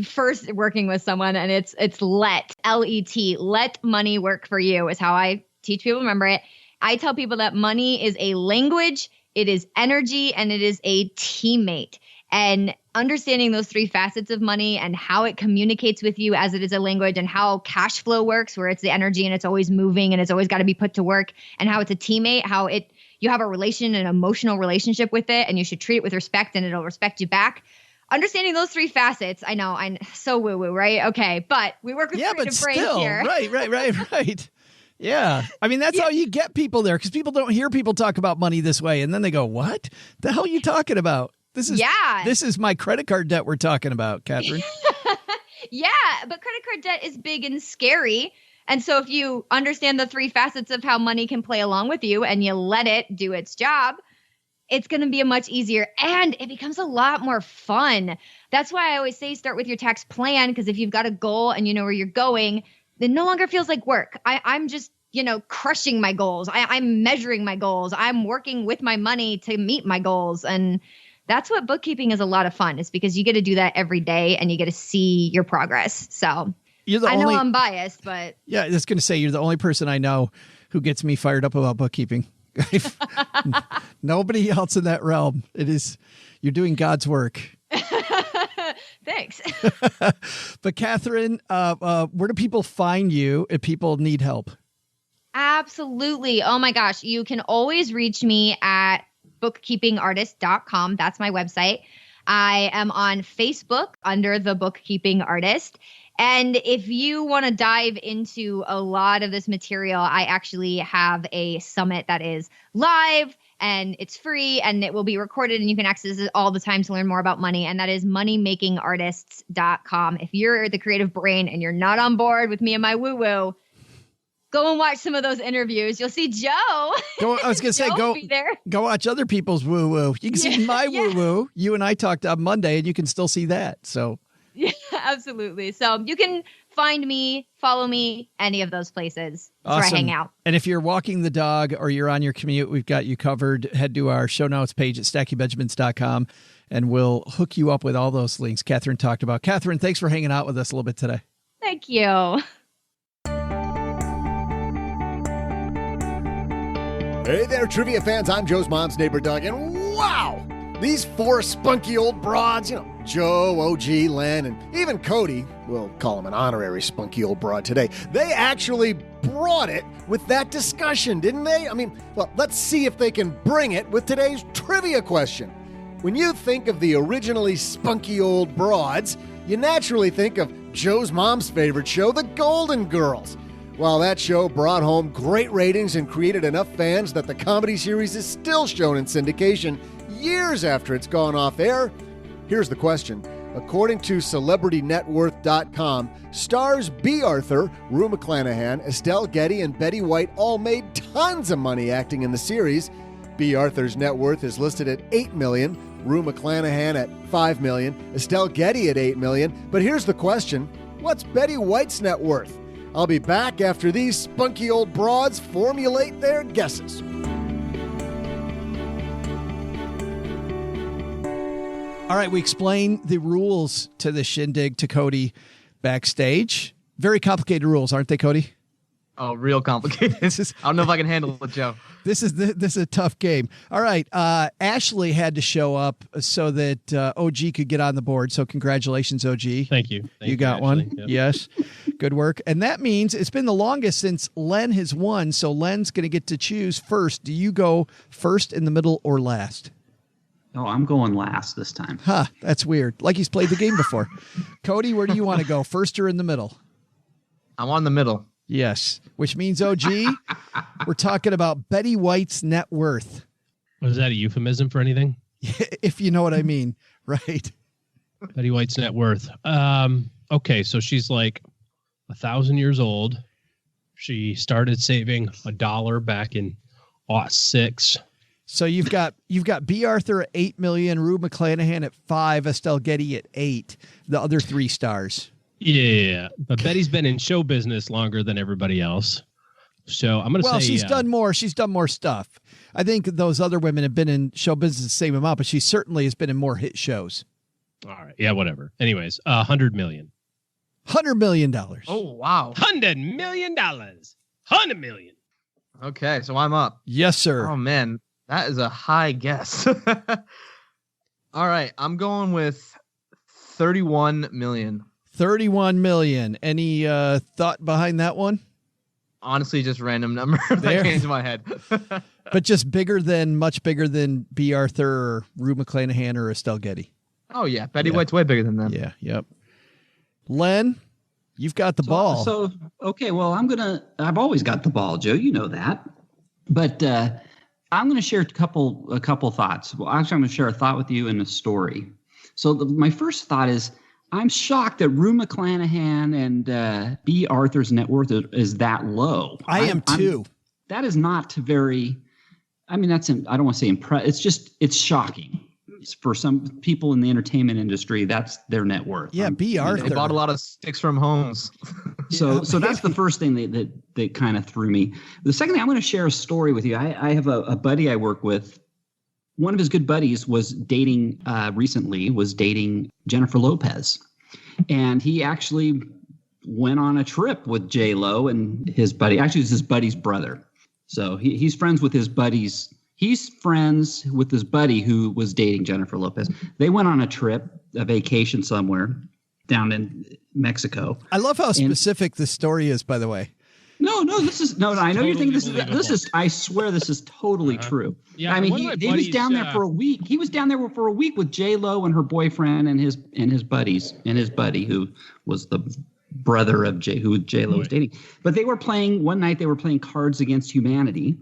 first working with someone, and it's LET, L-E-T, let money work for you is how I teach people to remember it. I tell people that money is a language, it is energy, and it is a teammate. And understanding those three facets of money and how it communicates with you as it is a language, and how cash flow works, where it's the energy and it's always moving and it's always got to be put to work, and how it's a teammate, how you have an emotional relationship with it, and you should treat it with respect and it'll respect you back. Understanding those three facets, I know, I'm so woo-woo, right? Okay, but we work with creative brains here. Right. Yeah. I mean, that's how you get people there, because people don't hear people talk about money this way, and then they go, what the hell are you talking about? This is my credit card debt we're talking about, Catherine. Yeah, but credit card debt is big and scary. And so if you understand the three facets of how money can play along with you and you let it do its job, it's going to be a much easier, and it becomes a lot more fun. That's why I always say start with your tax plan, because if you've got a goal and you know where you're going, it no longer feels like work. I'm just, crushing my goals. I'm measuring my goals. I'm working with my money to meet my goals. And that's what bookkeeping is a lot of fun. It's because you get to do that every day and you get to see your progress. So I know I'm biased, but yeah, I was going to say, you're the only person I know who gets me fired up about bookkeeping. Nobody else in that realm. You're doing God's work. Thanks. But Catherine, where do people find you if people need help? Absolutely. Oh my gosh. You can always reach me at bookkeepingartist.com. That's my website. I am on Facebook under the Bookkeeping Artist. And if you want to dive into a lot of this material, I actually have a summit that is live and it's free and it will be recorded and you can access it all the time to learn more about money. And that is moneymakingartists.com. If you're the creative brain and you're not on board with me and my woo-woo, go and watch some of those interviews. You'll see Joe. I was going to say, go watch other people's woo-woo. You can see my woo-woo. You and I talked on Monday and you can still see that. So yeah, absolutely. So you can find me, follow me, any of those places. That's where I hang out. And if you're walking the dog or you're on your commute, we've got you covered. Head to our show notes page at stackingbenjamins.com and we'll hook you up with all those links Catherine talked about. Catherine, thanks for hanging out with us a little bit today. Thank you. Hey there, trivia fans. I'm Joe's mom's neighbor, Doug, and wow! These four spunky old broads, Joe, OG, Len, and even Cody, we'll call him an honorary spunky old broad today, they actually brought it with that discussion, didn't they? Let's see if they can bring it with today's trivia question. When you think of the originally spunky old broads, you naturally think of Joe's mom's favorite show, The Golden Girls. Well, that show brought home great ratings and created enough fans that the comedy series is still shown in syndication years after it's gone off air. Here's the question. According to CelebrityNetWorth.com, stars B. Arthur, Rue McClanahan, Estelle Getty, and Betty White all made tons of money acting in the series. B. Arthur's net worth is listed at $8 million, Rue McClanahan at $5 million, Estelle Getty at $8 million. But here's the question. What's Betty White's net worth? I'll be back after these spunky old broads formulate their guesses. All right, we explain the rules to the shindig to Cody backstage. Very complicated rules, aren't they, Cody? Oh, real complicated. I don't know if I can handle it, Joe. This is a tough game. All right, Ashley had to show up so that OG could get on the board. So congratulations, OG. Thank you. You got Ashley. one. Yep. Yes, good work. And that means it's been the longest since Len has won. So Len's going to get to choose first. Do you go first, in the middle, or last? Oh, I'm going last this time. That's weird. Like he's played the game before. Cody, where do you want to go, first or in the middle? I'm on the middle. Yes, which means OG, we're talking about Betty White's net worth. Was that a euphemism for anything? If you know what I mean, right? Betty White's net worth. Okay, so she's like 1,000 years old. She started saving $1 back in 2006. So you've got B. Arthur at $8 million, Rue McClanahan at $5 million, Estelle Getty at $8 million, the other three stars. Yeah, but Betty's been in show business longer than everybody else. So I'm going to say... Well, she's done more. She's done more stuff. I think those other women have been in show business the same amount, but she certainly has been in more hit shows. All right. Yeah, whatever. Anyways, $100 million. $100 million. Oh, wow. $100 million. $100 million. Okay, so I'm up. Yes, sir. Oh, man. That is a high guess. All right, I'm going with 31 million. 31 million. Any thought behind that one? Honestly, just random number that came to my head. But just much bigger than B. Arthur or Rue McClanahan or Estelle Getty. Oh, yeah. Betty White's way bigger than them. Yeah, yep. Len, you've got the ball. So, okay, well, I've always got the ball, Joe. You know that. But I'm going to share a couple thoughts. Well, actually, I'm going to share a thought with you and a story. So my first thought is, I'm shocked that Rue McClanahan and B. Arthur's net worth is that low. I am too. That is not very. I mean, I don't want to say impressive. It's shocking. For some people in the entertainment industry, that's their net worth. Yeah, B. Arthur. They bought a lot of sticks from homes. So that's the first thing that kind of threw me. The second thing, I'm going to share a story with you. I have a buddy I work with. One of his good buddies was dating Jennifer Lopez. And he actually went on a trip with J-Lo and his buddy. Actually, it's his buddy's brother. So he's friends with his buddies. He's friends with his buddy who was dating Jennifer Lopez. They went on a vacation somewhere down in Mexico. I love how specific this story is, by the way. No, I know you think this is, I swear this is totally true. Yeah, I mean, he was down there for a week. He was down there for a week with J-Lo and her boyfriend and his buddies and his buddy who was the brother of who J-Lo was dating. But one night they were playing Cards Against Humanity.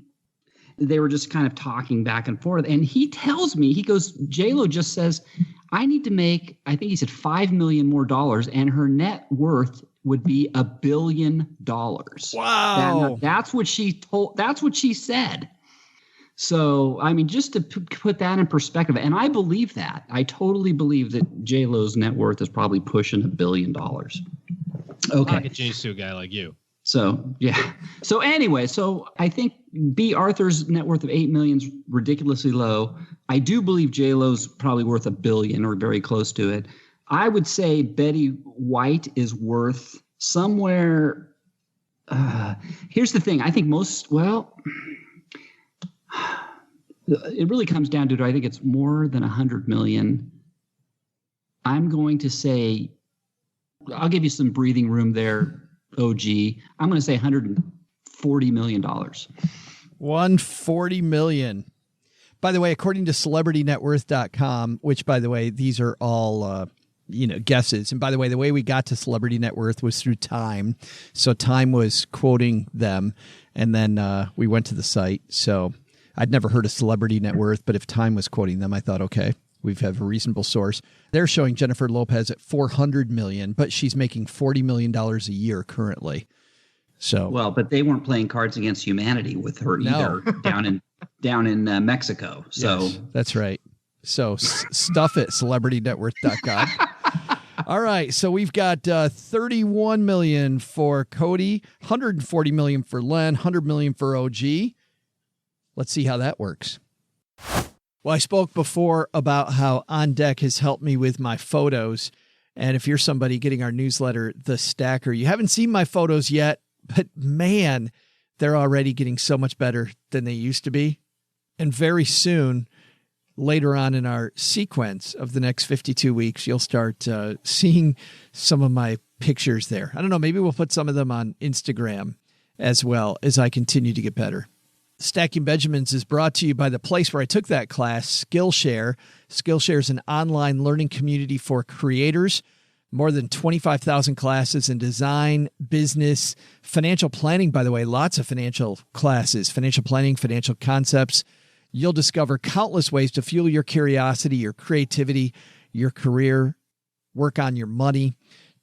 They were just kind of talking back and forth. And he tells me, he goes, J-Lo just says, I need to make, I think he said $5 million more, and her net worth would be $1 billion. Wow. That's what she said. So, I mean, just to put that in perspective, and I believe that. I totally believe that J-Lo's net worth is probably pushing $1 billion. Okay. I'll get changed to a guy like you. So, yeah. So anyway, I think B. Arthur's net worth of $8 million is ridiculously low. I do believe J-Lo's probably worth $1 billion or very close to it. I would say Betty White is worth somewhere. Here's the thing. I think it really comes down to, I think it's more than 100 million. I'm going to say, I'll give you some breathing room there, OG. I'm going to say $140 million. $140 million. By the way, according to CelebrityNetWorth.com, which, by the way, these are all, guesses. And by the way, the way we got to Celebrity Net Worth was through Time. So Time was quoting them, and then we went to the site. So I'd never heard of Celebrity Net Worth, but if Time was quoting them, I thought, okay, we have a reasonable source. They're showing Jennifer Lopez at $400 million, but she's making $40 million a year currently. So well, but they weren't playing Cards Against Humanity with her either down in Mexico. So yes, that's right. So stuff it, CelebrityNetWorth.com. All right, so we've got $31 million for Cody, $140 million for Len, $100 million for OG. Let's see how that works. Well, I spoke before about how On Deck has helped me with my photos. And if you're somebody getting our newsletter, The Stacker, you haven't seen my photos yet, but man, they're already getting so much better than they used to be. And very soon, later on in our sequence of the next 52 weeks, you'll start seeing some of my pictures there. I don't know, maybe we'll put some of them on Instagram as well as I continue to get better. Stacking Benjamins is brought to you by the place where I took that class, Skillshare. Skillshare is an online learning community for creators. More than 25,000 classes in design, business, financial planning, by the way, lots of financial classes, financial planning, financial concepts. You'll discover countless ways to fuel your curiosity, your creativity, your career, work on your money.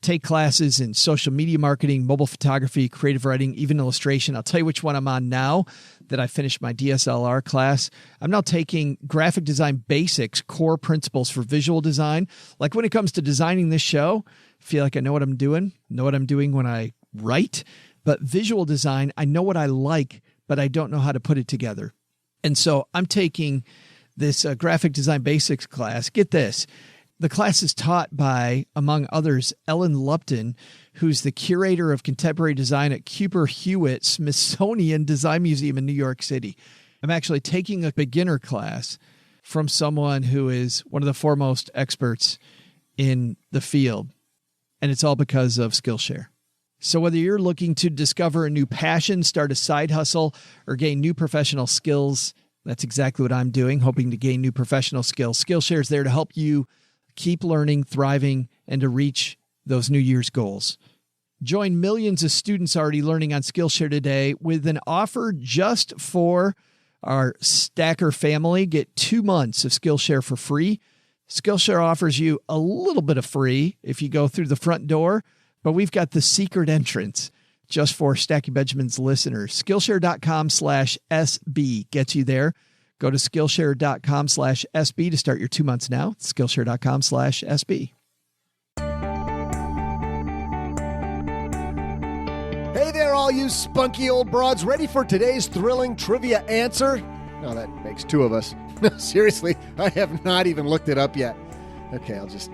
Take classes in social media marketing, mobile photography, creative writing, even illustration. I'll tell you which one I'm on now that I finished my DSLR class. I'm now taking graphic design basics, core principles for visual design. Like when it comes to designing this show, I feel like I know what I'm doing when I write. But visual design, I know what I like, but I don't know how to put it together. And so I'm taking this graphic design basics class. Get this. The class is taught by, among others, Ellen Lupton, who's the curator of contemporary design at Cooper Hewitt Smithsonian Design Museum in New York City. I'm actually taking a beginner class from someone who is one of the foremost experts in the field, and it's all because of Skillshare. So whether you're looking to discover a new passion, start a side hustle, or gain new professional skills, that's exactly what I'm doing, hoping to gain new professional skills. Skillshare is there to help you keep learning, thriving, and to reach those New Year's goals. Join millions of students already learning on Skillshare today with an offer just for our Stacker family. Get 2 months of Skillshare for free. Skillshare offers you a little bit of free if you go through the front door, but we've got the secret entrance just for Stacking Benjamins listeners. Skillshare.com/SB gets you there. Go to Skillshare.com/SB to start your 2 months now. Skillshare.com/SB. Hey there, all you spunky old broads. Ready for today's thrilling trivia answer? No, that makes two of us. No, seriously, I have not even looked it up yet. Okay, I'll just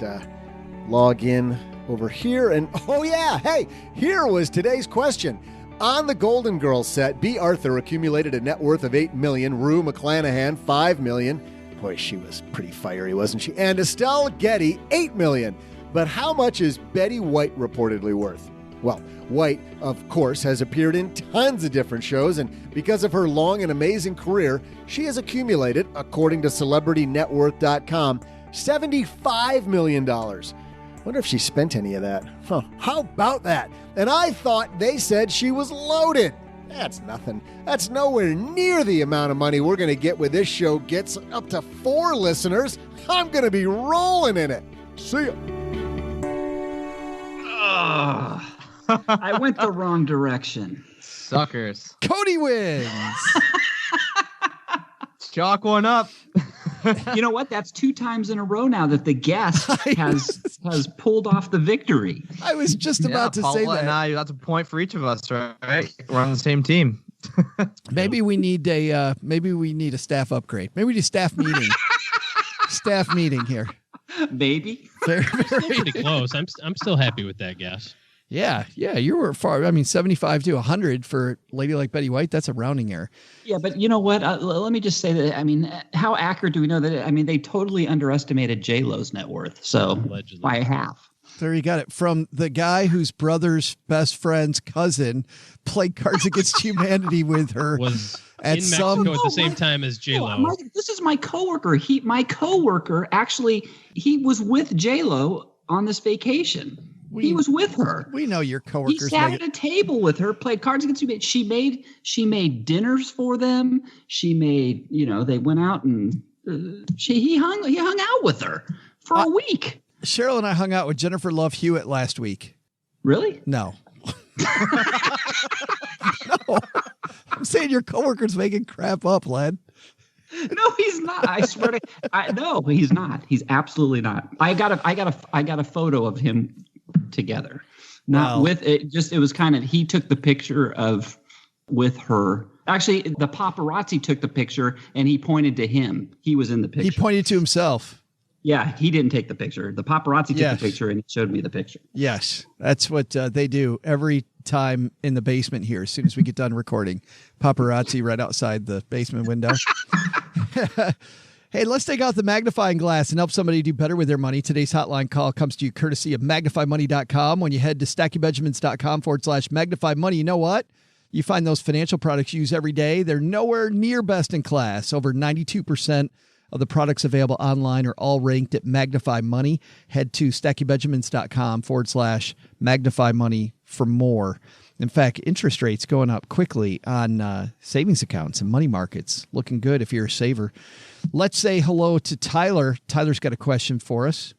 log in over here. And, oh yeah, hey, here was today's question. On the Golden Girls set, B. Arthur accumulated a net worth of $8 million, Rue McClanahan $5 million. Boy, she was pretty fiery, wasn't she? And Estelle Getty $8 million. But how much is Betty White reportedly worth? Well, White, of course, has appeared in tons of different shows, and because of her long and amazing career, she has accumulated, according to CelebrityNetWorth.com, $75 million. Wonder if she spent any of that. Huh. How about that? And I thought they said she was loaded. That's nothing. That's nowhere near the amount of money we're going to get with this show gets up to 4 listeners. I'm going to be rolling in it. See ya. I went the wrong direction. Suckers. Cody wins. Chalk one up. You know what? That's 2 times in a row now that the guest has pulled off the victory. I was just about to say that. And I, that's a point for each of us, right? We're on the same team. Maybe we need a staff upgrade. Maybe we need a staff meeting. Staff meeting here. Maybe. Pretty close. I'm still happy with that guess. Yeah, you were far. I mean, 75 to 100 for a lady like Betty White, that's a rounding error. Yeah, but you know what? Let me just say that, I mean, how accurate do we know that? I mean, they totally underestimated J-Lo's net worth. So Allegedly. by half. There you got it. From the guy whose brother's best friend's cousin played Cards Against Humanity with her. Was at in some Mexico at the same time as J-Lo. This is my coworker. My coworker, actually, he was with J-Lo on this vacation. He was with her. We know your He coworkers. sat at a table with her, played Cards Against Humanity. She made dinners for them. She made, they went out and he hung out with her for a week. Cheryl and I hung out with Jennifer Love Hewitt last week. Really? No. No. I'm saying your coworker's making crap up, Len. No, he's not. I swear to no, he's not. He's absolutely not. I got a photo of him together. Not with it. Just it was kind of he took the picture of with her. Actually, the paparazzi took the picture and he pointed to him. He was in the picture. He pointed to himself. Yeah, he didn't take the picture. The paparazzi took the picture and showed me the picture. Yes, that's what they do every time in the basement here. As soon as we get done recording, paparazzi right outside the basement window. Hey, let's take out the magnifying glass and help somebody do better with their money. Today's hotline call comes to you courtesy of magnifymoney.com. When you head to stackingbenjamins.com/magnifymoney, you know what? You find those financial products you use every day. They're nowhere near best in class. Over 92% of the products available online are all ranked at Magnify Money. Head to stackingbenjamins.com/Magnify Money for more. In fact, interest rates going up quickly on savings accounts and money markets. Looking good if you're a saver. Let's say hello to Tyler. Tyler's got a question for us.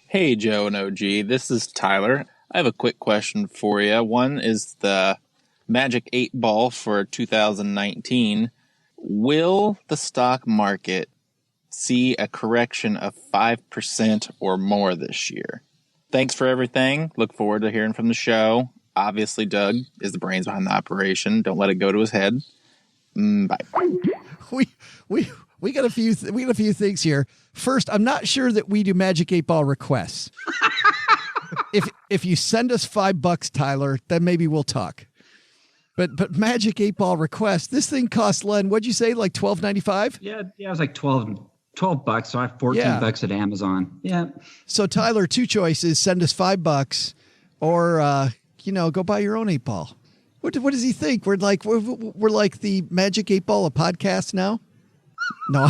Hey, Joe and OG. This is Tyler. I have a quick question for you. One is the Magic 8 Ball for 2019. Will the stock market see a correction of 5% or more this year? Thanks for everything. Look forward to hearing from the show. Obviously, Doug is the brains behind the operation. Don't let it go to his head. Bye. We got a few things here. First, I'm not sure that we do Magic 8 Ball requests. If you send us $5, Tyler, then maybe we'll talk. But Magic 8 Ball request, this thing costs, Len, what'd you say, like $12.95? Yeah, it was like $12, so I have $14 at Amazon. Yeah. So Tyler, two choices: send us $5, or go buy your own 8 Ball. What does he think? We're like the Magic 8 Ball, a podcast now? No,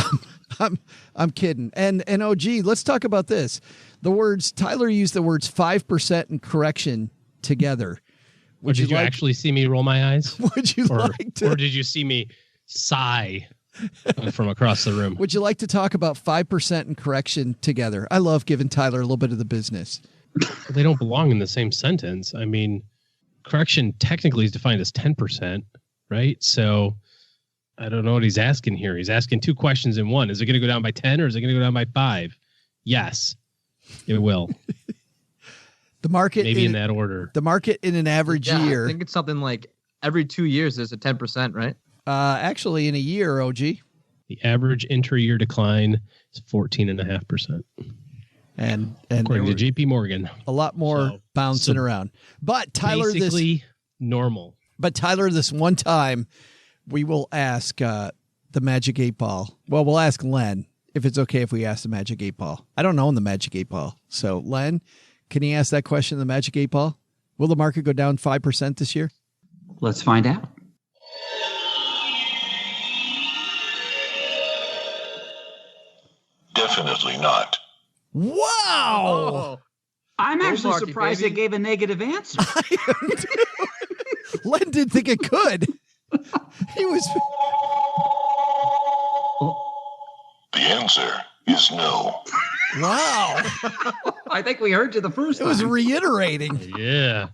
I'm kidding. And OG, let's talk about this. Tyler used the words 5% and correction together. Did you actually see me roll my eyes? Would you like to? Or did you see me sigh from across the room? Would you like to talk about 5% and correction together? I love giving Tyler a little bit of the business. They don't belong in the same sentence. I mean, correction technically is defined as 10%, right? So I don't know what he's asking here. He's asking two questions in one. Is it going to go down by 10 or is it going to go down by 5? Yes, it will. The market, maybe in that order. The market in an average year. I think it's something like every 2 years there's a 10%, right? Actually, in a year, OG. The average intra-year decline is 14.5%. And according to JP Morgan. A lot more bouncing around. But Tyler, basically normal. But Tyler, this one time, we will ask the Magic 8 Ball. Well, we'll ask Len if it's okay if we ask the Magic 8 Ball. I don't own the Magic 8 Ball. So, Len, can he ask that question in the Magic 8 Ball? Will the market go down 5% this year? Let's find out. Definitely not. Wow. Oh. I'm actually surprised it gave a negative answer. Len didn't think it could. He was. The answer is no. Wow. I think we heard you the first time. It was reiterating. Yeah.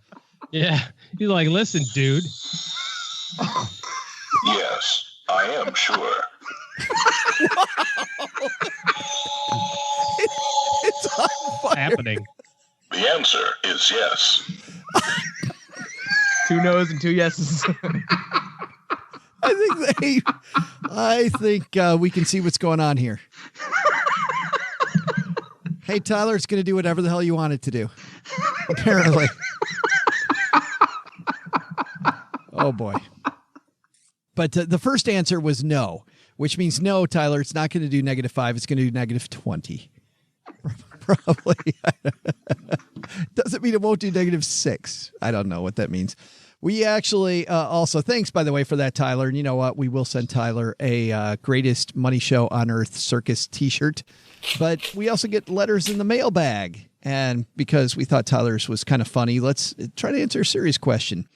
He's like, listen, dude. Yes, I am sure. It's on fire. Happening. The answer is yes. 2 no's and 2 yeses. I think we can see what's going on here. Hey, Tyler, it's going to do whatever the hell you want it to do. Apparently. Oh, boy. But the first answer was no, which means no, Tyler, it's not going to do -5. It's going to do -20. Probably. Doesn't mean it won't do -6. I don't know what that means. We actually also, thanks, by the way, for that, Tyler. And you know what? We will send Tyler a Greatest Money Show on Earth Circus t-shirt. But we also get letters in the mailbag. And because we thought Tyler's was kind of funny, let's try to answer a serious question.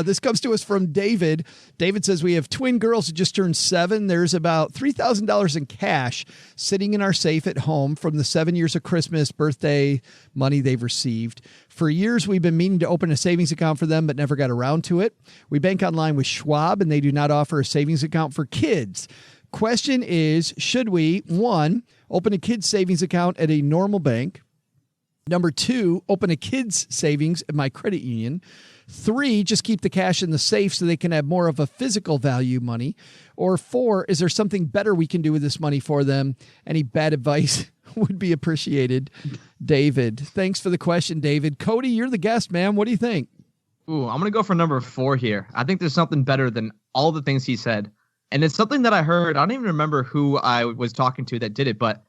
This comes to us from David. David says, we have twin girls who just turned 7. There's about $3,000 in cash sitting in our safe at home from the 7 years of Christmas, birthday money they've received. For years, we've been meaning to open a savings account for them, but never got around to it. We bank online with Schwab, and they do not offer a savings account for kids. Question is, should we, 1, open a kids savings account at a normal bank? Number 2, open a kids savings at my credit union. 3, just keep the cash in the safe so they can have more of a physical value money. Or 4, is there something better we can do with this money for them? Any bad advice would be appreciated. David, thanks for the question, David. Cody, you're the guest, man. What do you think? Ooh, I'm going to go for number 4 here. I think there's something better than all the things he said. And it's something that I heard. I don't even remember who I was talking to that did it, but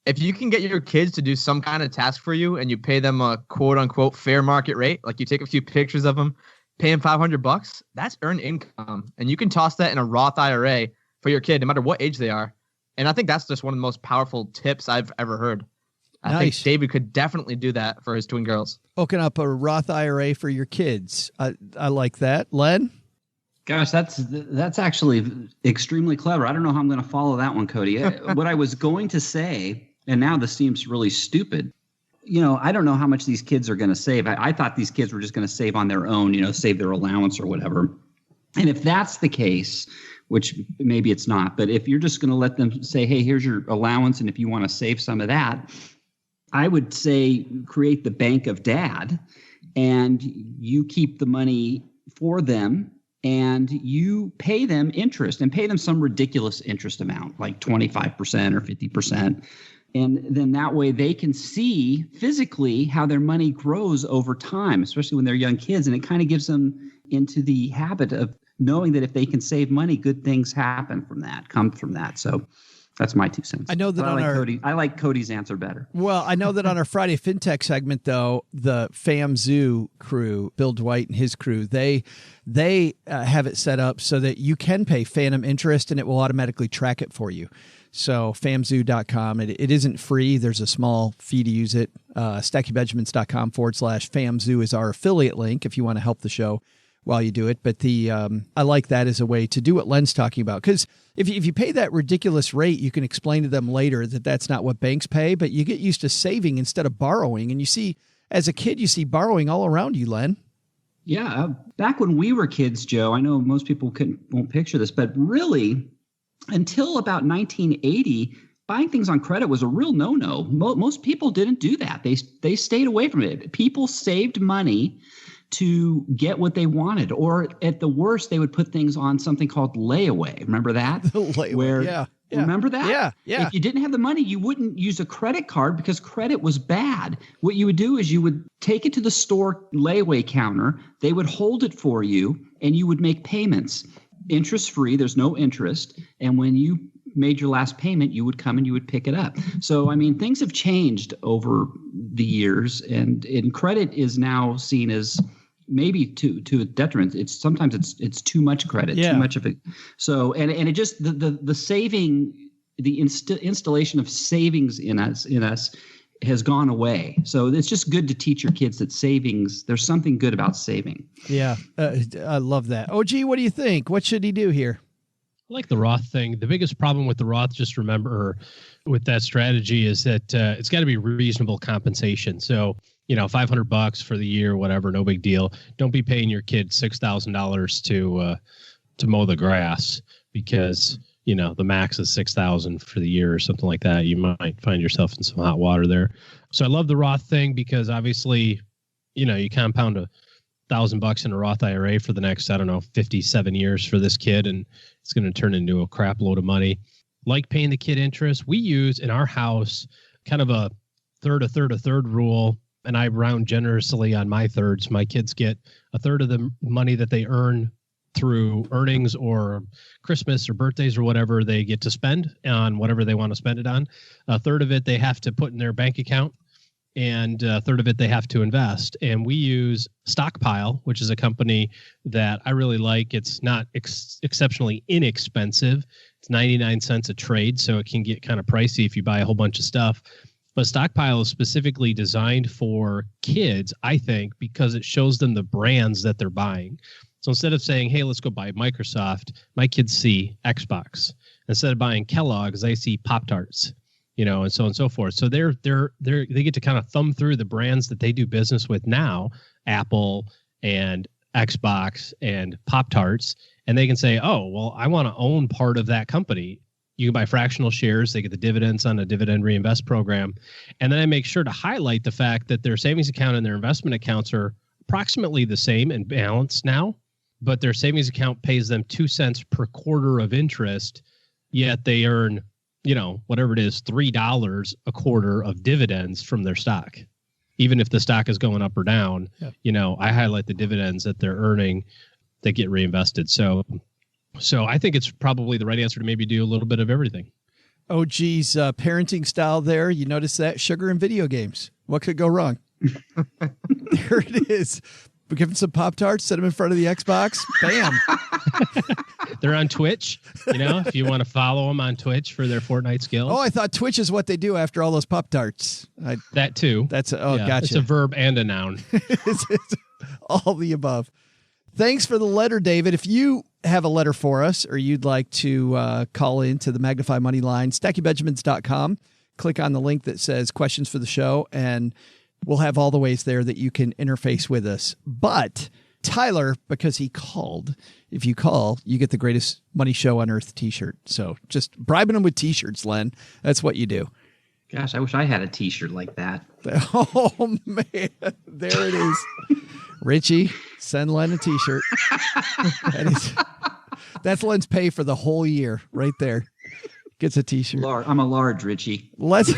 if you can get your kids to do some kind of task for you and you pay them a quote unquote fair market rate, like you take a few pictures of them, pay them $500, that's earned income. And you can toss that in a Roth IRA for your kid, no matter what age they are. And I think that's just one of the most powerful tips I've ever heard. I think David could definitely do that for his twin girls. Open up a Roth IRA for your kids. I like that. Len? Gosh, that's actually extremely clever. I don't know how I'm going to follow that one, Cody. What I was going to say, and now this seems really stupid. I don't know how much these kids are going to save. I thought these kids were just going to save on their own, save their allowance or whatever. And if that's the case, which maybe it's not, but if you're just going to let them say, hey, here's your allowance, and if you want to save some of that, I would say create the bank of dad, and you keep the money for them, and you pay them interest, and pay them some ridiculous interest amount, like 25% or 50%. And then that way they can see physically how their money grows over time, especially when they're young kids. And it kind of gives them into the habit of knowing that if they can save money, good things come from that. So that's my 2 cents. I know that I like Cody's answer better. Well, I know that on our Friday FinTech segment, though, the FamZoo crew, Bill Dwight and his crew, they have it set up so that you can pay phantom interest and it will automatically track it for you. So famzoo.com. It isn't free. There's a small fee to use it. StackyBenjamins.com/FamZoo is our affiliate link if you want to help the show while you do it. But I like that as a way to do what Len's talking about. Because if you pay that ridiculous rate, you can explain to them later that that's not what banks pay, but you get used to saving instead of borrowing. And you see, as a kid, you see borrowing all around you, Len. Yeah. Back when we were kids, Joe, I know most people won't picture this, but really, until about 1980, buying things on credit was a real no-no. Most people didn't do that. They stayed away from it. People saved money to get what they wanted, or at the worst, they would put things on something called layaway. Remember that? Layaway, yeah. Remember that? Yeah. If you didn't have the money, you wouldn't use a credit card because credit was bad. What you would do is you would take it to the store layaway counter. They would hold it for you, and you would make payments. Interest-free, there's no interest. And when you made your last payment, you would come and you would pick it up. So, I mean, things have changed over the years, and credit is now seen as maybe to a detriment. Sometimes it's too much credit, too much of it. So, and it just the saving, the installation of savings in us has gone away. So it's just good to teach your kids that savings, there's something good about saving. Yeah. I love that. OG, what do you think? What should he do here? I like the Roth thing. The biggest problem with the Roth, just remember with that strategy, is that it's got to be reasonable compensation. So, $500 for the year, whatever, no big deal. Don't be paying your kid $6,000 to mow the grass because the max is $6,000 for the year or something like that. You might find yourself in some hot water there. So I love the Roth thing because obviously, you compound $1,000 in a Roth IRA for the next, 57 years for this kid, and it's going to turn into a crap load of money. Like paying the kid interest, we use in our house kind of a a third rule, and I round generously on my thirds. My kids get a third of the money that they earn through earnings or Christmas or birthdays or whatever they get to spend on whatever they want to spend it on. A third of it they have to put in their bank account, and a third of it they have to invest. And we use Stockpile, which is a company that I really like. It's not exceptionally inexpensive. It's 99 cents a trade, so it can get kind of pricey if you buy a whole bunch of stuff. But Stockpile is specifically designed for kids, I think, because it shows them the brands that they're buying. So instead of saying, hey, let's go buy Microsoft, my kids see Xbox. Instead of buying Kellogg's, they see Pop-Tarts, and so on and so forth. So they get to kind of thumb through the brands that they do business with now, Apple and Xbox and Pop-Tarts, and they can say, oh, well, I want to own part of that company. You can buy fractional shares. They get the dividends on a dividend reinvest program. And then I make sure to highlight the fact that their savings account and their investment accounts are approximately the same in balance now, but their savings account pays them 2 cents per quarter of interest, yet they earn, whatever it is, $3 a quarter of dividends from their stock. Even if the stock is going up or down, I highlight the dividends that they're earning that get reinvested. So I think it's probably the right answer to maybe do a little bit of everything. Oh, geez. Parenting style there. You notice that? Sugar and video games. What could go wrong? There it is. We give them some Pop-Tarts, set them in front of the Xbox. Bam. They're on Twitch, if you want to follow them on Twitch for their Fortnite skills. Oh, I thought Twitch is what they do after all those Pop-Tarts. That too. Gotcha. It's a verb and a noun. it's all the above. Thanks for the letter, David. If you have a letter for us or you'd like to call into the Magnify Money line, StackyBenjamins.com. Click on the link that says questions for the show, and we'll have all the ways there that you can interface with us. But Tyler, because he called, if you call, you get the greatest money show on earth t-shirt. So just bribing them with t-shirts, Len. That's what you do. Gosh, I wish I had a t-shirt like that. Oh, man. There it is. Richie, send Len a t-shirt. That's Len's pay for the whole year right there. Gets a t-shirt. I'm a large, Richie. Let's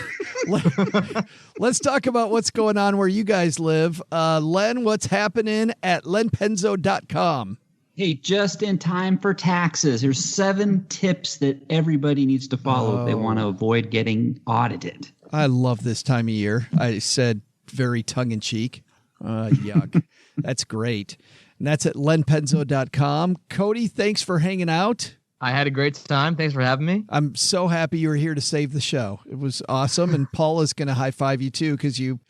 talk about what's going on where you guys live. Len, what's happening at lenpenzo.com? Hey, just in time for taxes. There's 7 tips that everybody needs to follow if they want to avoid getting audited. I love this time of year. I said very tongue-in-cheek. Yuck. That's great. And that's at lenpenzo.com. Cody, thanks for hanging out. I had a great time. Thanks for having me. I'm so happy you were here to save the show. It was awesome. And Paula's going to high-five you, too, because you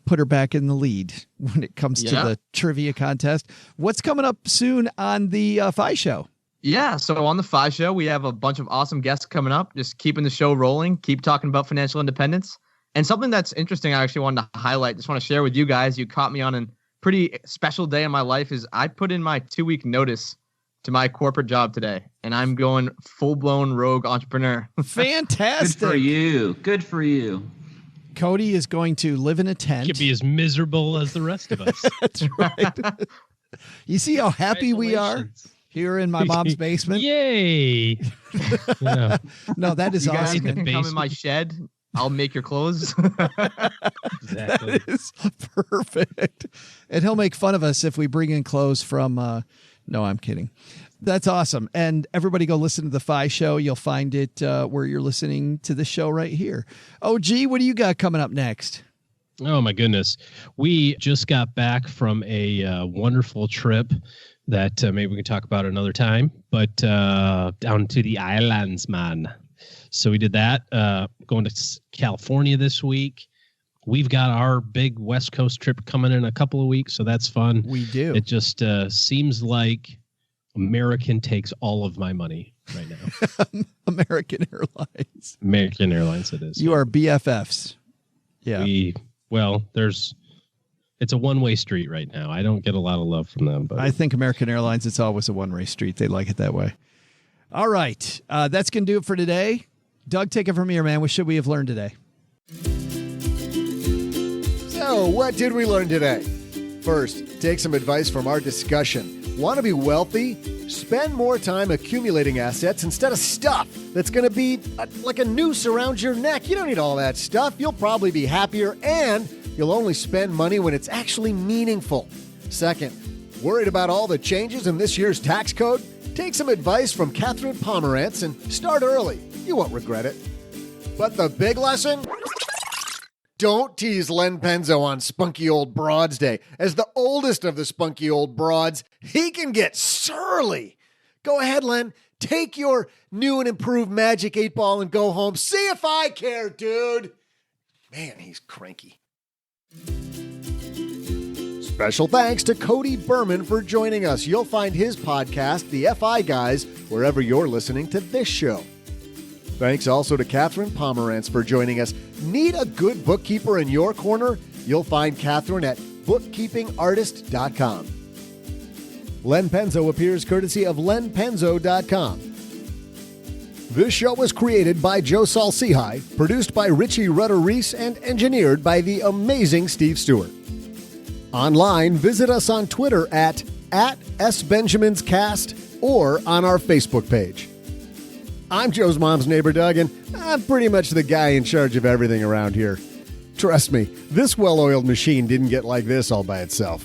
put her back in the lead when it comes to the trivia contest. What's coming up soon on the Fi Show? Yeah, so on the Fi Show, we have a bunch of awesome guests coming up, just keeping the show rolling, keep talking about financial independence. And something that's interesting I actually wanted to highlight, just want to share with you guys, you caught me on a pretty special day in my life, is I put in my 2-week notice to my corporate job today, and I'm going full-blown rogue entrepreneur. Fantastic. Good for you. Good for you. Cody is going to live in a tent. Could be as miserable as the rest of us. That's right. You see how happy we are here in my mom's basement? Yay. Yeah. No, that is you guys awesome. can come in my shed. I'll make your clothes. Exactly. That is perfect. And he'll make fun of us if we bring in clothes from... No, I'm kidding. That's awesome. And everybody go listen to the Fi Show. You'll find it where you're listening to the show right here. Oh, gee, what do you got coming up next? Oh, my goodness. We just got back from a wonderful trip that maybe we can talk about another time, but down to the islands, man. So we did that, going to California this week. We've got our big West Coast trip coming in a couple of weeks, so that's fun. We do. It just seems like American takes all of my money right now. American Airlines. American Airlines, it is. You are BFFs. Yeah. It's a one-way street right now. I don't get a lot of love from them. But I think American Airlines, it's always a one-way street. They like it that way. All right. That's going to do it for today. Doug, take it from here, man. What should we have learned today? So, what did we learn today? First, take some advice from our discussion. Want to be wealthy? Spend more time accumulating assets instead of stuff that's going to be like a noose around your neck. You don't need all that stuff. You'll probably be happier, and you'll only spend money when it's actually meaningful. Second, worried about all the changes in this year's tax code? Take some advice from Catherine Pomerantz and start early. You won't regret it. But the big lesson? Don't tease Len Penzo on Spunky Old Broads Day. As the oldest of the spunky old broads, he can get surly. Go ahead, Len. Take your new and improved Magic 8-Ball and go home. See if I care, dude. Man, he's cranky. Special thanks to Cody Berman for joining us. You'll find his podcast, The FI Guys, wherever you're listening to this show. Thanks also to Catherine Pomerantz for joining us. Need a good bookkeeper in your corner? You'll find Catherine at bookkeepingartist.com. Len Penzo appears courtesy of lenpenzo.com. This show was created by Joe Salcihai, produced by Richie Rutter-Reese, and engineered by the amazing Steve Stewart. Online, visit us on Twitter at @SBenjaminsCast or on our Facebook page. I'm Joe's mom's neighbor, Doug, and I'm pretty much the guy in charge of everything around here. Trust me, this well-oiled machine didn't get like this all by itself.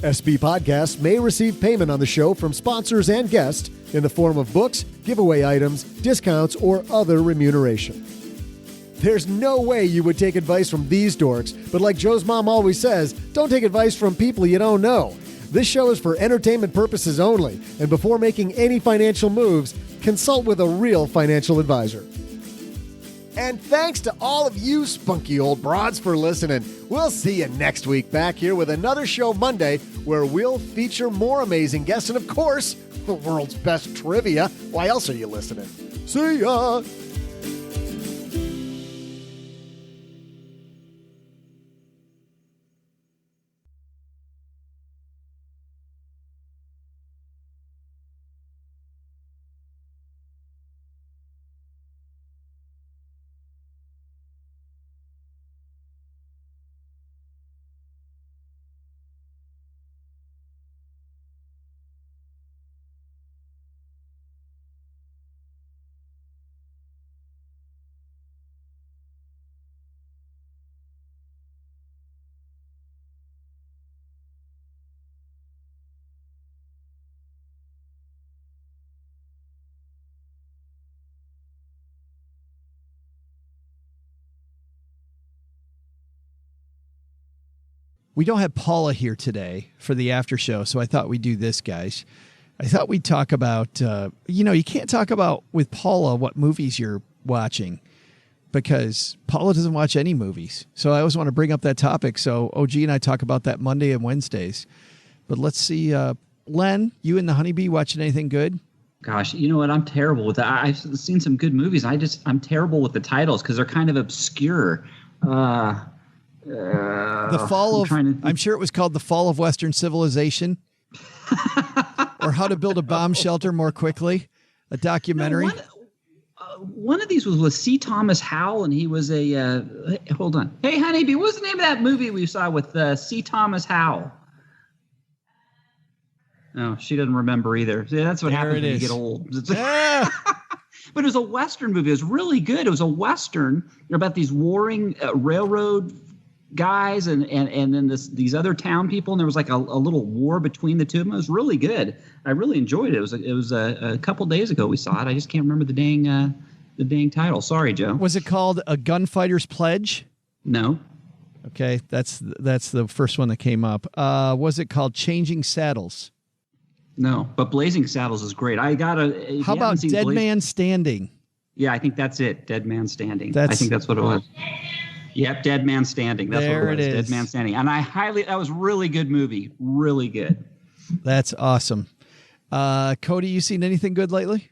SB Podcasts may receive payment on the show from sponsors and guests in the form of books, giveaway items, discounts, or other remuneration. There's no way you would take advice from these dorks, but like Joe's mom always says, don't take advice from people you don't know. This show is for entertainment purposes only, and before making any financial moves, consult with a real financial advisor. And thanks to all of you spunky old broads for listening. We'll see you next week back here with another show Monday where we'll feature more amazing guests and, of course, the world's best trivia. Why else are you listening? See ya! We don't have Paula here today for the after show, so I thought we'd do this, guys. I thought we'd talk about, you can't talk about with Paula what movies you're watching because Paula doesn't watch any movies. So I always want to bring up that topic. So OG and I talk about that Monday and Wednesdays. But let's see, Len, you and the Honeybee watching anything good? Gosh, you know what? I'm terrible with that. I've seen some good movies. I'm terrible with the titles because they're kind of obscure. The Fall of, I'm sure it was called The Fall of Western Civilization or How to Build a Bomb Shelter More Quickly, a documentary. No, one of these was with C. Thomas Howell, and he was a, hold on. Hey, Honeybee, what was the name of that movie we saw with C. Thomas Howell? No, she doesn't remember either. See, that's what happens when you get old. But it was a Western movie. It was really good. It was a Western about these warring railroad guys and then these other town people, and there was like a little war between the two of them. It was really good. I really enjoyed it. It was a couple days ago we saw it. I just can't remember the dang title. Sorry, Joe. Was it called A Gunfighter's Pledge? No. Okay, that's the first one that came up. Was it called Changing Saddles? No, but Blazing Saddles is great. How about Dead Man Standing? Yeah, I think that's it. Dead Man Standing. I think that's what it was. Yep, Dead Man Standing. That's what it was. Dead Man Standing. And that was a really good movie. Really good. That's awesome. Cody, you seen anything good lately?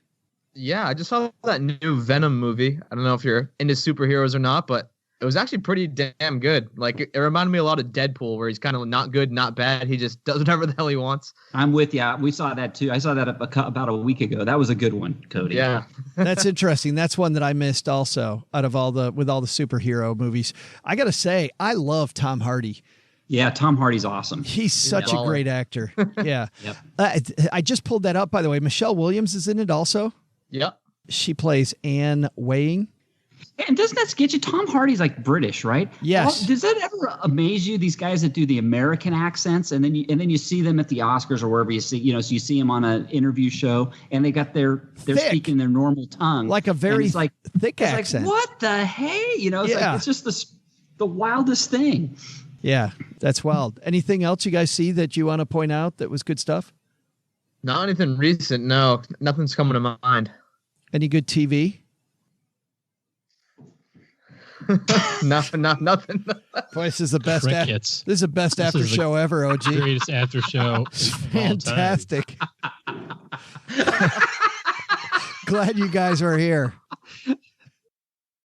Yeah, I just saw that new Venom movie. I don't know if you're into superheroes or not, but it was actually pretty damn good. Like, it reminded me a lot of Deadpool, where he's kind of not good, not bad. He just does whatever the hell he wants. I'm with you. We saw that too. I saw that about a week ago. That was a good one, Cody. Yeah. That's interesting. That's one that I missed also with all the superhero movies. I got to say, I love Tom Hardy. Yeah, Tom Hardy's awesome. He's such a great actor. Yeah. Yep. I just pulled that up, by the way. Michelle Williams is in it also. Yep. She plays Anne Weighing. And doesn't that get you? Tom Hardy's like British, right? Yes. Does that ever amaze you? These guys that do the American accents, and then you see them at the Oscars or wherever you see, so you see them on an interview show, and they're speaking their normal tongue, like a very thick it's accent. Like, what the hey? It's just the wildest thing. Yeah, that's wild. Anything else you guys see that you want to point out that was good stuff? Not anything recent. No, nothing's coming to mind. Any good TV? Nothing. Boy, this is the best. Crickets. This is the best after show ever. OG, greatest after show. Fantastic. Glad you guys are here.